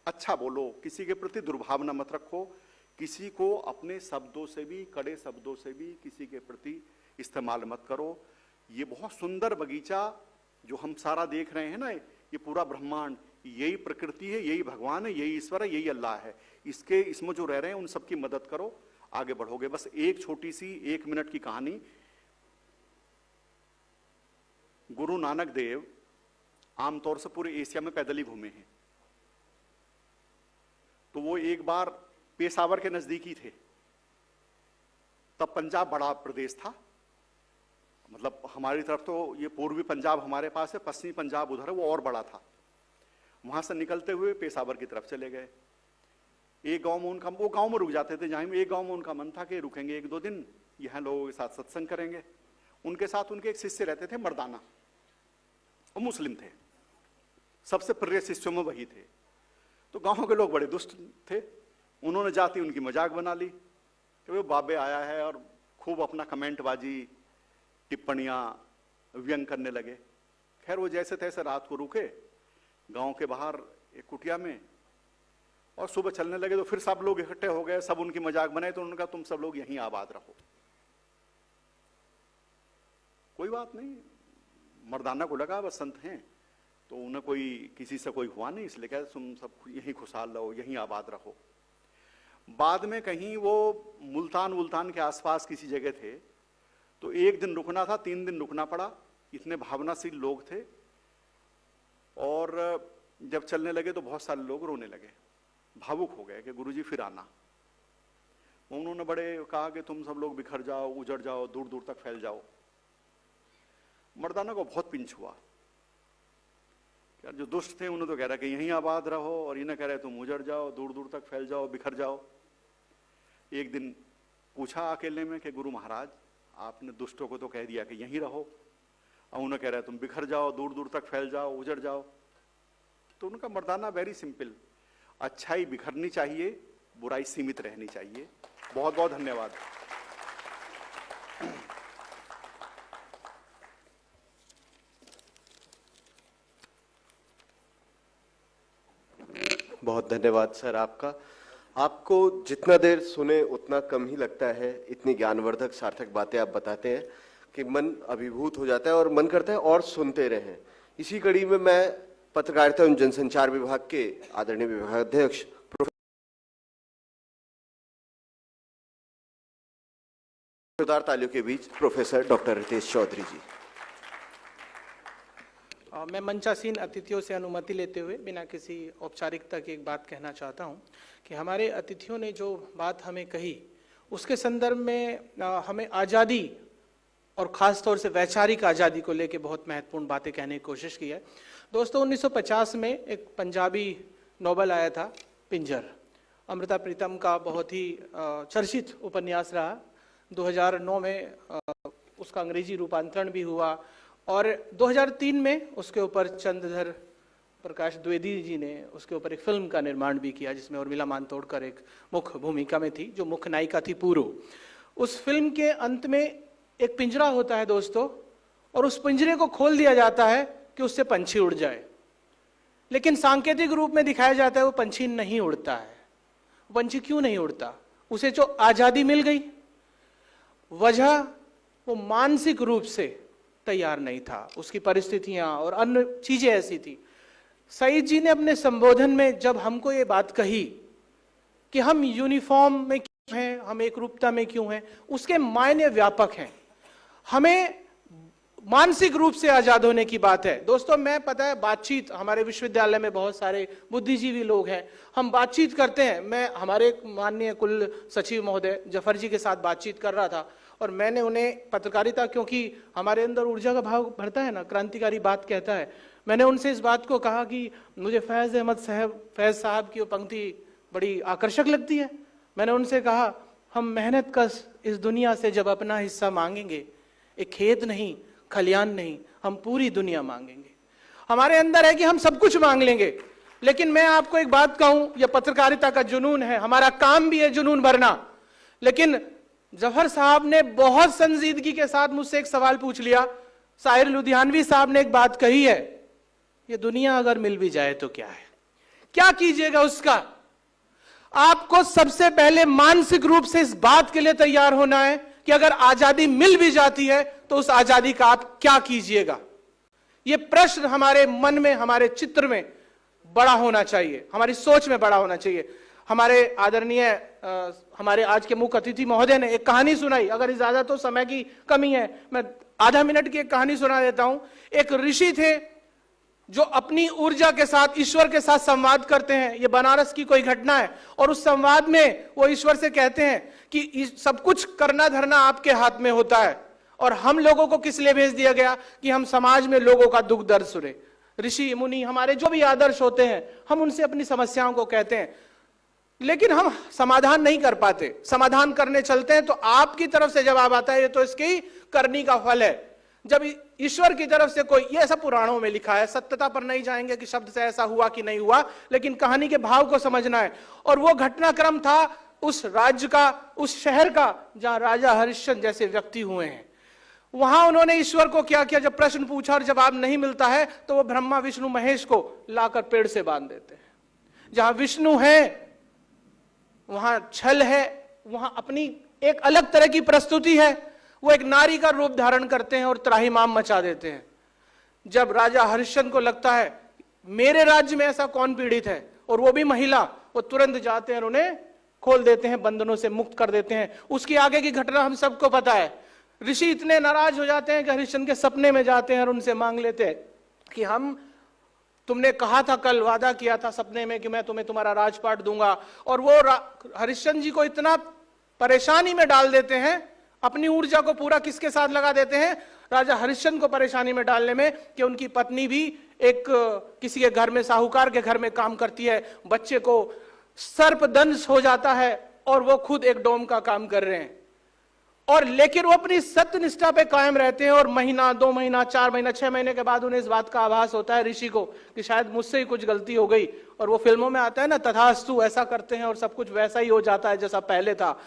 Speaker 7: अच्छा बोलो, किसी के प्रति दुर्भावना मत रखो, किसी को अपने शब्दों से भी, कड़े शब्दों से भी किसी के प्रति इस्तेमाल मत करो। ये बहुत सुंदर बगीचा जो हम सारा देख रहे हैं ना, ये पूरा ब्रह्मांड, यही प्रकृति है, यही भगवान है, यही ईश्वर है, यही अल्लाह है। इसमें जो रह रहे हैं उन सबकी मदद करो, आगे बढ़ोगे। बस एक छोटी सी 1 मिनट की कहानी। गुरु नानक देव आमतौर से पूरे एशिया में पैदल ही घूमे हैं, तो वो एक बार पेशावर के नजदीकी थे। तब पंजाब बड़ा प्रदेश था, मतलब हमारी तरफ तो ये पूर्वी पंजाब हमारे पास है, पश्चिमी पंजाब उधर है, वो और बड़ा था। वहां से निकलते हुए पेशावर की तरफ चले गए। एक गांव में उनका, वो गांव में रुक जाते थे जहां में, एक गांव में उनका मन था कि रुकेंगे 1-2 दिन, यहाँ लोगों के साथ सत्संग करेंगे। उनके साथ उनके एक शिष्य रहते थे मर्दाना, वो मुस्लिम थे, सबसे प्रिय शिष्यों में वही थे। तो गांव के लोग बड़े दुष्ट थे, उन्होंने जाती उनकी मजाक बना ली कि वो बाबे आया है, और खूब अपना कमेंटबाजी, टिप्पणियां, व्यंग करने लगे। खैर वो जैसे तैसे रात को रुके गांव के बाहर एक कुटिया में, और सुबह चलने लगे तो फिर सब लोग इकट्ठे हो गए, सब उनकी मजाक बनाए। तो उन्होंने कहा तुम सब लोग यहीं आबाद रहो, कोई बात नहीं। मर्दाना को लगा बस संत हैं, तो उन्हें कोई किसी से कोई हुआ नहीं, इसलिए कहा तुम सब यहीं खुशहाल रहो, यहीं आबाद रहो। बाद में कहीं वो मुल्तान के आसपास किसी जगह थे, तो 1 दिन रुकना था, 3 दिन रुकना पड़ा। इतने भावनाशील लोग थे, और जब चलने लगे तो बहुत सारे लोग रोने लगे, भावुक हो गए कि गुरुजी फिर आना। उन्होंने बड़े कहा कि तुम सब लोग बिखर जाओ, उजड़ जाओ, दूर दूर तक फैल जाओ। मर्दाना को बहुत पिंच हुआ, यार जो दुष्ट थे उन्हें तो कह रहा कि यहीं आबाद रहो, और इन्हें कह रहे तुम उजड़ जाओ, दूर दूर तक फैल जाओ, बिखर जाओ। एक दिन पूछा अकेले में कि गुरु महाराज आपने दुष्टों को तो कह दिया कि यहीं रहो, और उन्हें कह रहे तुम बिखर जाओ, दूर दूर तक फैल जाओ, उजड़ जाओ। तो उनका मर्दाना वेरी सिंपल, अच्छाई बिखरनी चाहिए, बुराई सीमित रहनी चाहिए। बहुत बहुत धन्यवाद।
Speaker 1: बहुत धन्यवाद सर आपका। आपको जितना देर सुने उतना कम ही लगता है, इतनी ज्ञानवर्धक सार्थक बातें आप बताते हैं कि मन अभिभूत हो जाता है और मन करता है और सुनते रहें। इसी कड़ी में मैं पत्रकारिता एवं जनसंचार विभाग के आदरणीय विभागाध्यक्ष जोरदार तालियों के बीच प्रोफेसर डॉक्टर रितेश चौधरी जी।
Speaker 8: मैं मंचासीन अतिथियों से अनुमति लेते हुए बिना किसी औपचारिकता की एक बात कहना चाहता हूं कि हमारे अतिथियों ने जो बात हमें कही उसके संदर्भ में हमें आज़ादी और ख़ास तौर से वैचारिक आज़ादी को लेकर बहुत महत्वपूर्ण बातें कहने की कोशिश की है। दोस्तों 1950 में एक पंजाबी नॉवल आया था पिंजर, अमृता प्रीतम का बहुत ही चर्चित उपन्यास रहा। 2009 में उसका अंग्रेजी रूपांतरण भी हुआ और 2003 में उसके ऊपर चंद्रधर प्रकाश द्विवेदी जी ने उसके ऊपर एक फिल्म का निर्माण भी किया जिसमें उर्मिला मातोंडकर एक मुख्य भूमिका में थी, जो मुख्य नायिका थी पूरो। उस फिल्म के अंत में एक पिंजरा होता है दोस्तों, और उस पिंजरे को खोल दिया जाता है कि उससे पंछी उड़ जाए, लेकिन सांकेतिक रूप में दिखाया जाता है वो पंछी नहीं उड़ता है। पंछी क्यों नहीं उड़ता? उसे जो आज़ादी मिल गई, वजह वो मानसिक रूप से तैयार नहीं था, उसकी परिस्थितियां और अन्य चीजें ऐसी थी। सईद जी ने अपने संबोधन में जब हमको ये बात कही कि हम यूनिफॉर्म में क्यों हैं, हम एक रूपता में क्यों हैं, उसके मायने व्यापक हैं। हमें मानसिक रूप से आजाद होने की बात है। दोस्तों, मैं पता है बातचीत, हमारे विश्वविद्यालय में बहुत सारे बुद्धिजीवी लोग हैं, हम बातचीत करते हैं। मैं हमारे माननीय कुल सचिव महोदय जफर जी के साथ बातचीत कर रहा था और मैंने उन्हें पत्रकारिता, क्योंकि हमारे अंदर ऊर्जा का भाव भरता है ना, क्रांतिकारी बात कहता है, मैंने उनसे इस बात को कहा कि मुझे फैज साहब की वो पंक्ति बड़ी आकर्षक लगती है। मैंने उनसे कहा, हम मेहनत कश इस दुनिया से जब अपना हिस्सा मांगेंगे, एक खेत नहीं, खलियान नहीं, हम पूरी दुनिया मांगेंगे। हमारे अंदर है कि हम सब कुछ मांग लेंगे, लेकिन मैं आपको एक बात कहूं, यह पत्रकारिता का जुनून है, हमारा काम भी है जुनून भरना। लेकिन जफर साहब ने बहुत संजीदगी के साथ मुझसे एक सवाल पूछ लिया। शायर लुधियानवी साहब ने एक बात कही है, ये दुनिया अगर मिल भी जाए तो क्या है, क्या कीजिएगा उसका? आपको सबसे पहले मानसिक रूप से इस बात के लिए तैयार होना है कि अगर आजादी मिल भी जाती है तो उस आजादी का आप क्या कीजिएगा। यह प्रश्न हमारे मन में, हमारे चित्र में बड़ा होना चाहिए, हमारी सोच में बड़ा होना चाहिए। हमारे आदरणीय हमारे आज के मुख्य अतिथि महोदय ने एक कहानी सुनाई। अगर इजाजत हो, समय की कमी है, मैं आधा मिनट की एक कहानी सुना देता हूं। एक ऋषि थे जो अपनी ऊर्जा के साथ ईश्वर के साथ संवाद करते हैं। ये बनारस की कोई घटना है और उस संवाद में वो ईश्वर से कहते हैं कि सब कुछ करना धरना आपके हाथ में होता है, और हम लोगों को किस लिए भेज दिया गया कि हम समाज में लोगों का दुख दर्द सुने। ऋषि मुनि हमारे जो भी आदर्श होते हैं, हम उनसे अपनी समस्याओं को कहते हैं, लेकिन हम समाधान नहीं कर पाते। समाधान करने चलते हैं तो आपकी तरफ से जवाब आता है, ये तो इसकी करनी का फल है। जब ईश्वर की तरफ से कोई, ये ऐसा पुराणों में लिखा है, सत्यता पर नहीं जाएंगे कि शब्द से ऐसा हुआ कि नहीं हुआ, लेकिन कहानी के भाव को समझना है। और वो घटनाक्रम था उस राज्य का, उस शहर का, जहां राजा हरिश्चंद्र जैसे व्यक्ति हुए हैं। वहां उन्होंने ईश्वर को क्या किया, जब प्रश्न पूछा और जवाब नहीं मिलता है तो वो ब्रह्मा विष्णु महेश को लाकर पेड़ से बांध देते हैं। जहां विष्णु है वहां छल है, वहां अपनी एक अलग तरह की प्रस्तुति है, वो एक नारी का रूप धारण करते हैं और त्राहिमाम मचा देते हैं। जब राजा हरिश्चंद्र को लगता है मेरे राज्य में ऐसा कौन पीड़ित है, और वो भी महिला, वो तुरंत जाते हैं और उन्हें खोल देते हैं, बंधनों से मुक्त कर देते हैं। उसकी आगे की घटना हम सबको पता है। ऋषि इतने नाराज हो जाते हैं कि हरिश्चंद्र के सपने में जाते हैं और उनसे मांग लेते हैं कि तुमने कहा था, कल वादा किया था सपने में कि मैं तुम्हें तुम्हारा राजपाट दूंगा। और वो हरिश्चंद्र जी को इतना परेशानी में डाल देते हैं, अपनी ऊर्जा को पूरा किसके साथ लगा देते हैं, राजा हरिश्चंद्र को परेशानी में डालने में, कि उनकी पत्नी भी एक किसी के घर में, साहूकार के घर में काम करती है, बच्चे को सर्पदंश हो जाता है और वो खुद एक डोम का काम कर रहे हैं। और लेकिन वो अपनी सत्य निष्ठा पे कायम रहते हैं, और महीना, 2 महीना, 4 महीना, 6 महीने के बाद उन्हें इस बात का आभास होता है ऋषि को कि शायद मुझसे ही कुछ गलती हो गई। और वो फिल्मों में आता है ना, तथास्तु, ऐसा करते हैं और सब कुछ वैसा ही हो जाता है जैसा पहले था।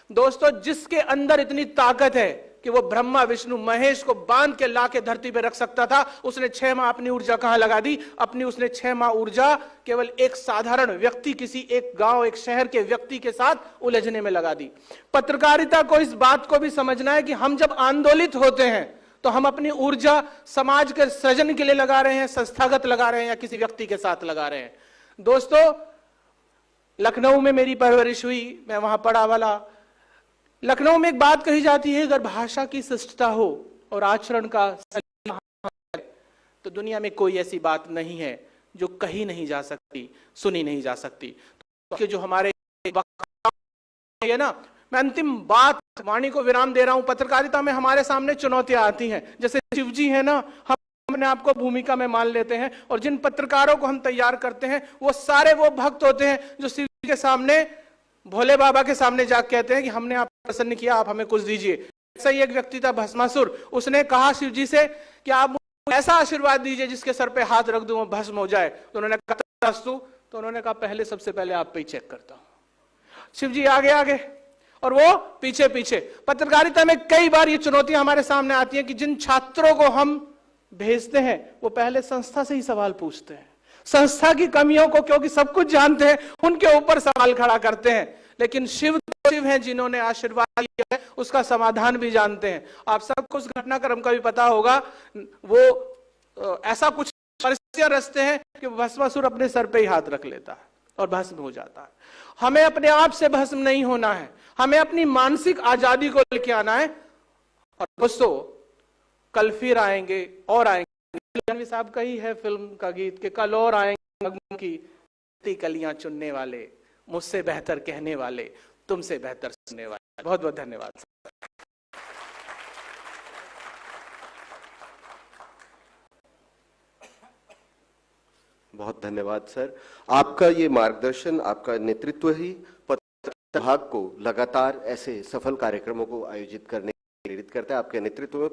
Speaker 8: दोस्तों, जिसके अंदर इतनी ताकत है कि वो ब्रह्मा विष्णु महेश को बांध के लाके धरती पे रख सकता था, उसने 6 माह अपनी ऊर्जा कहां लगा दी? उसने 6 माह ऊर्जा केवल एक साधारण व्यक्ति, किसी एक गांव, एक शहर के व्यक्ति के साथ उलझने में लगा दी। पत्रकारिता को इस बात को भी समझना है कि हम जब आंदोलित होते हैं तो हम अपनी ऊर्जा समाज के सृजन के लिए लगा रहे हैं, संस्थागत लगा रहे हैं, या किसी व्यक्ति के साथ लगा रहे हैं। दोस्तों, लखनऊ में मेरी परवरिश हुई, मैं वहां पढ़ा वाला। लखनऊ में एक बात कही जाती है, अगर भाषा की शिष्टता हो और आचरण का तो दुनिया में कोई ऐसी बात नहीं है जो कही नहीं जा सकती, सुनी नहीं जा सकती। तो जो हमारे है ना, मैं अंतिम बात, वाणी को विराम दे रहा हूं। पत्रकारिता में हमारे सामने चुनौतियां आती हैं, जैसे शिव जी है ना, हम अपने आप को भूमिका में मान लेते हैं, और जिन पत्रकारों को हम तैयार करते हैं वो सारे वो भक्त होते हैं जो शिव जी के सामने, भोले बाबा के सामने जाकर कहते हैं कि हमने आपको प्रसन्न किया, आप हमें कुछ दीजिए। ऐसा ही एक व्यक्ति था भस्मासुर, उसने कहा शिव जी से कि आप मुझे ऐसा आशीर्वाद दीजिए जिसके सर पे हाथ रख दूं, भस्म हो जाए। तो उन्होंने कहा, तो उन्होंने कहा, पहले सबसे पहले आप पे ही चेक करता हूं। शिव जी आगे आगे और वो पीछे पीछे। पत्रकारिता में कई बार ये चुनौतियां हमारे सामने आती हैं कि जिन छात्रों को हम भेजते हैं वो पहले संस्था से ही सवाल पूछते हैं, संस्था की कमियों को, क्योंकि सब कुछ जानते हैं, उनके ऊपर सवाल खड़ा करते हैं। लेकिन शिव शिव हैं जिन्होंने आशीर्वाद दिया है, उसका समाधान भी जानते हैं। आप सबको उस घटनाक्रम का भी पता होगा। वो ऐसा कुछ परिस्थितियां रचते हैं कि भस्मासुर अपने सर पे ही हाथ रख लेता है और भस्म हो जाता है। हमें अपने आप से भस्म नहीं होना है, हमें अपनी मानसिक आजादी को लेके आना है। और दोस्तों, कल फिर आएंगे और आएंगे। रणवीर साहब का ही है फिल्म का गीत कि कल और आएंगे की कलियां चुनने वाले, मुझसे बेहतर कहने वाले, तुमसे बेहतर सुनने वाले। बहुत बहुत धन्यवाद।
Speaker 1: बहुत धन्यवाद सर। आपका ये मार्गदर्शन, आपका नेतृत्व ही पत्रकार विभाग को लगातार ऐसे सफल कार्यक्रमों को आयोजित करने के लिए प्रेरित करता है। आपके नेतृत्व में